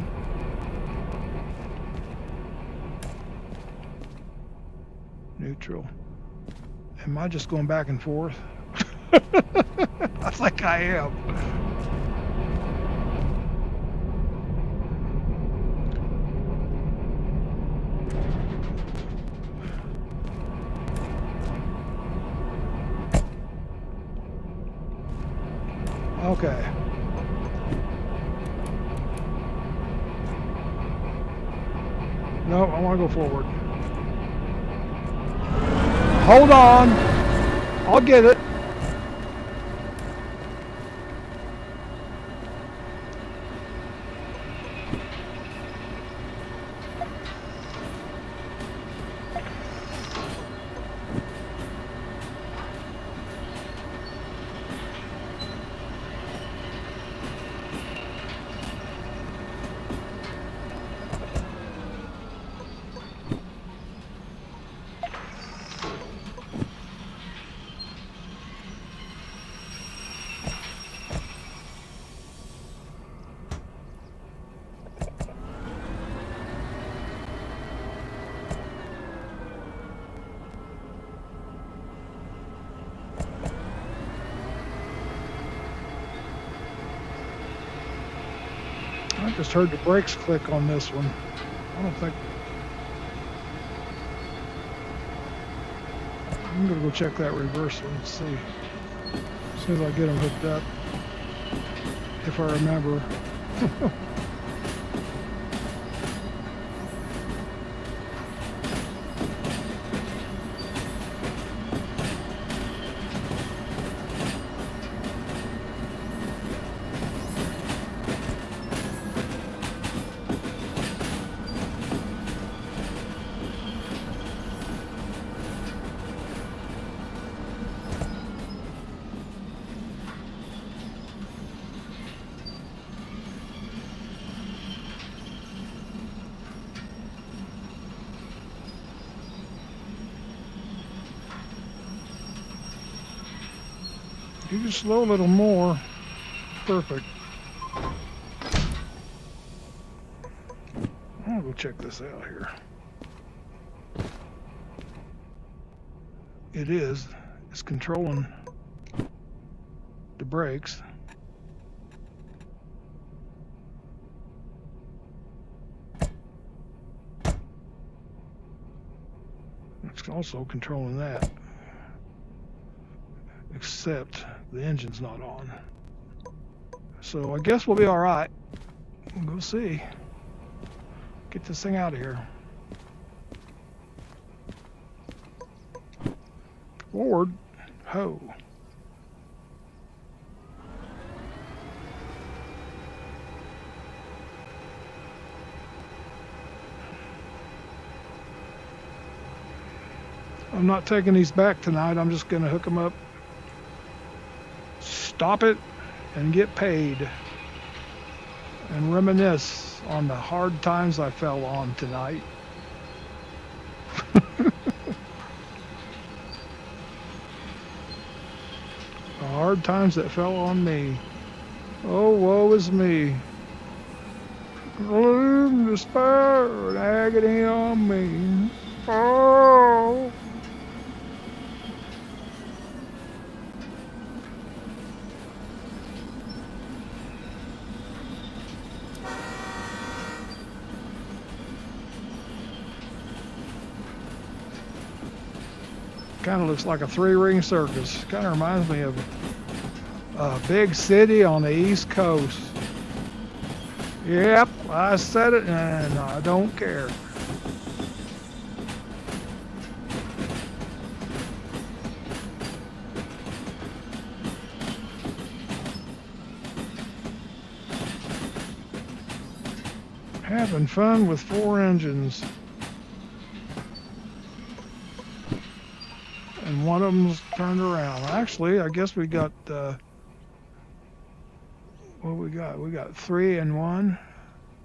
Neutral. Am I just going back and forth? I think I am. Okay. No, I want to go forward. Hold on. I'll get it. I just heard the brakes click on this one. I don't think... I'm going to go check that reverse one and see. As soon as I get them hooked up. If I remember. You just slow a little more. Perfect. I'll go check this out here. It's controlling the brakes. It's also controlling that. Except the engine's not on. So I guess we'll be all right. We'll go see. Get this thing out of here. Forward. Ho. I'm not taking these back tonight. I'm just going to hook them up. Stop it and get paid. And reminisce on the hard times I fell on tonight. The hard times that fell on me. Oh, woe is me. Gloom, despair, and agony on me. Oh. Kind of looks like a three-ring circus. Kind of reminds me of a big city on the East Coast. Yep, I said it and I don't care. Having fun with four engines. And one of them's turned around. Actually, I guess we got, what we got? We got 3 and 1.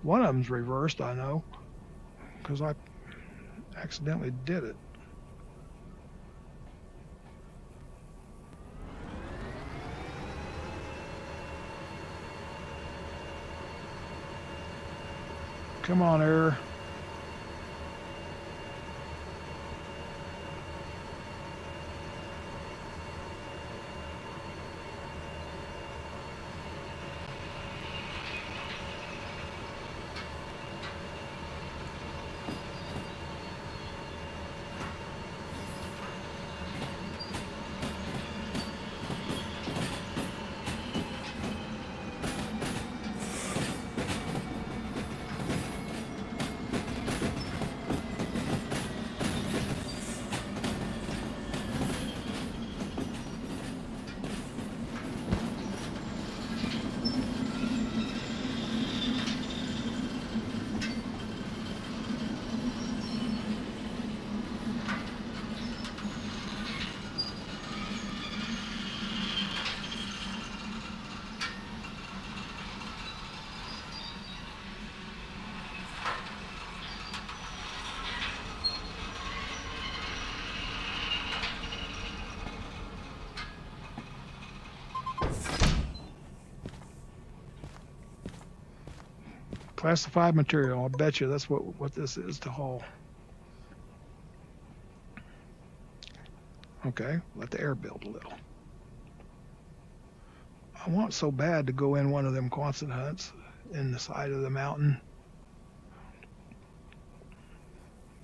One of them's reversed, I know, because I accidentally did it. Come on, error. Classified material. I'll bet you that's what this is to haul. Okay, let the air build a little. I want so bad to go in one of them Quonset huts in the side of the mountain.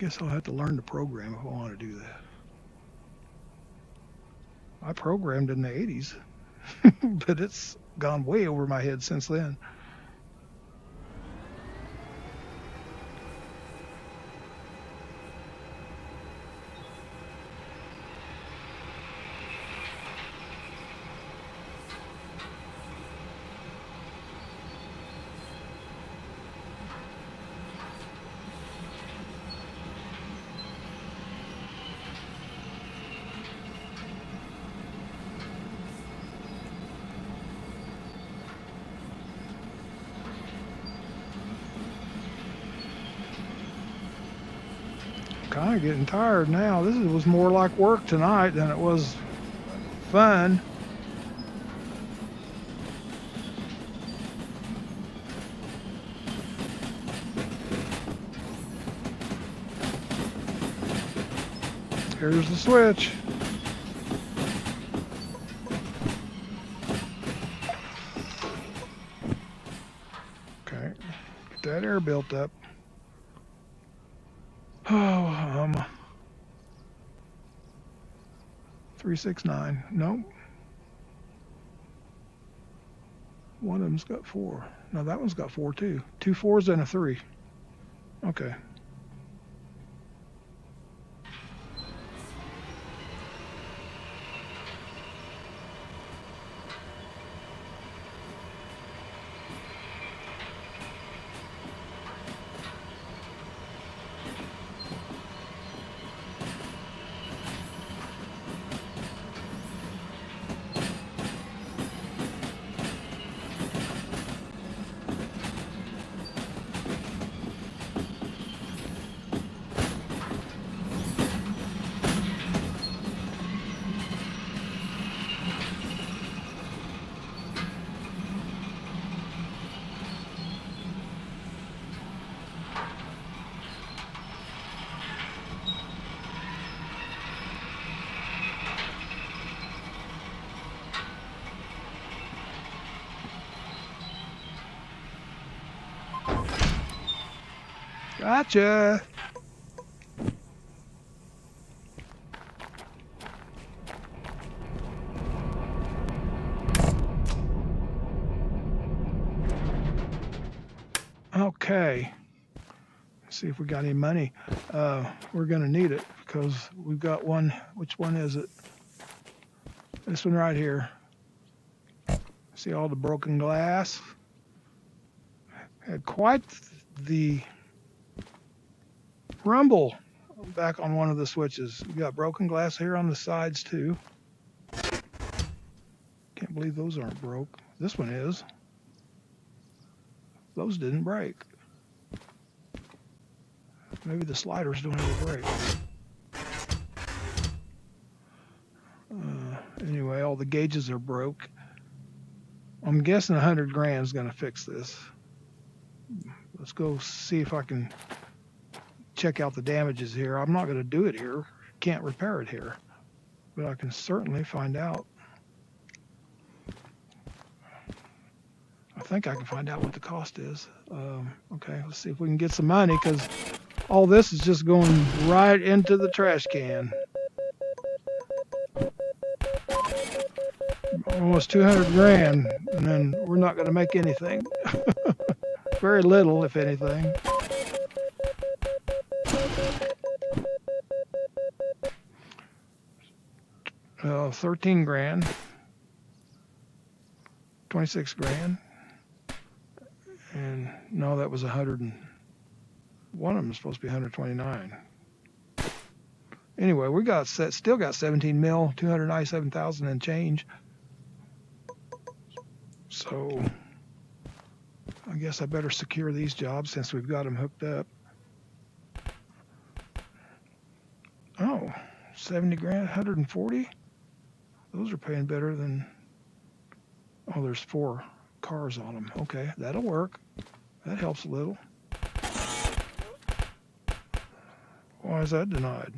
Guess I'll have to learn the program if I want to do that. I programmed in the 80s, but it's gone way over my head since then. Kind of getting tired now. This was more like work tonight than it was fun. Here's the switch. Okay, get that air built up. Oh, 369. Nope. One of them's got 4. No, that one's got 4 too. 2 4s and a 3. Okay. Gotcha. Okay. Let's see if we got any money. We're going to need it because we've got one. Which one is it? This one right here. See all the broken glass? Had quite the rumble back on one of the switches. We got broken glass here on the sides too. Can't believe those aren't broke. This one is. Those didn't break. Maybe the sliders don't ever break. Anyway, all the gauges are broke. I'm guessing 100 grand is going to fix this. Let's go see if I can check out the damages here. I'm not going to do it here. Can't repair it here. But I can certainly find out. I think I can find out what the cost is. Okay, let's see if we can get some money because all this is just going right into the trash can. Almost 200 grand, and then we're not going to make anything. Very little, if anything. Oh, 13 grand. 26 grand. And no, that was 100 and one of them is supposed to be 129. Anyway, we got still got 17 mil, 297,000 and change. So I guess I better secure these jobs since we've got them hooked up. Oh, 70 grand, 140. Those are paying better than. Oh, there's 4 cars on them. Okay, that'll work. That helps a little. Why is that denied?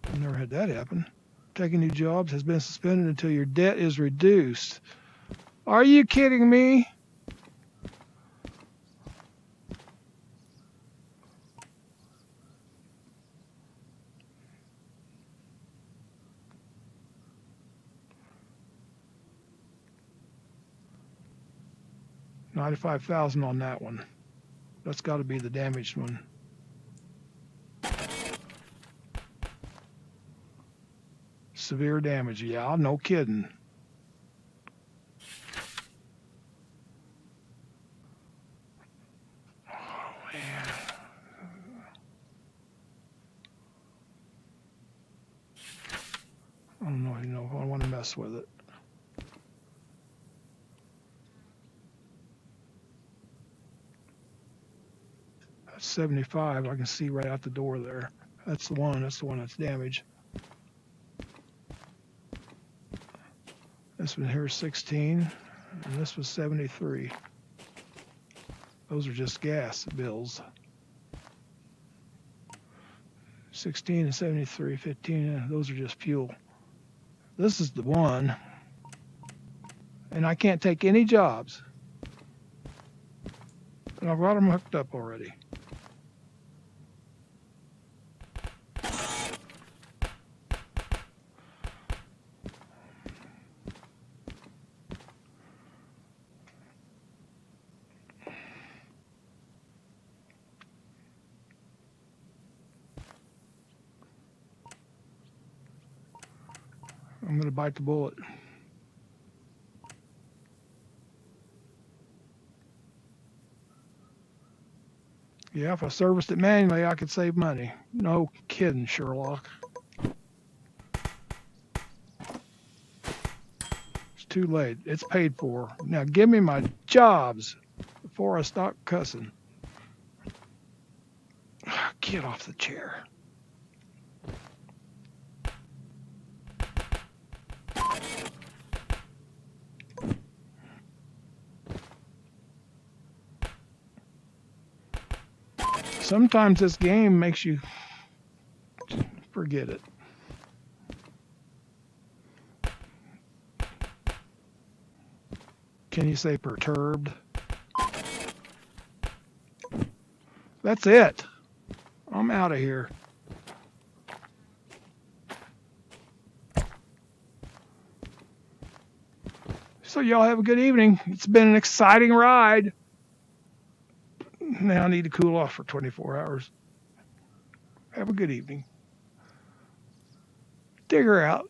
I've never had that happen. Taking new jobs has been suspended until your debt is reduced. Are you kidding me? $95,000 on that one. That's got to be the damaged one. Severe damage. Yeah, no kidding. Oh, man. I don't know if I want to mess with it. That's 75. I can see right out the door there. That's the one that's damaged. This one here is 16, and this was 73. Those are just gas bills. 16 and 73, 15, those are just fuel. This is the one, and I can't take any jobs. And I've got them hooked up already. I'm going to bite the bullet. Yeah, if I serviced it manually, I could save money. No kidding, Sherlock. It's too late. It's paid for. Now give me my jobs before I start cussing. Get off the chair. Sometimes this game makes you forget it. Can you say perturbed? That's it. I'm out of here. So y'all have a good evening. It's been an exciting ride. Now I need to cool off for 24 hours. Have a good evening. Digger out.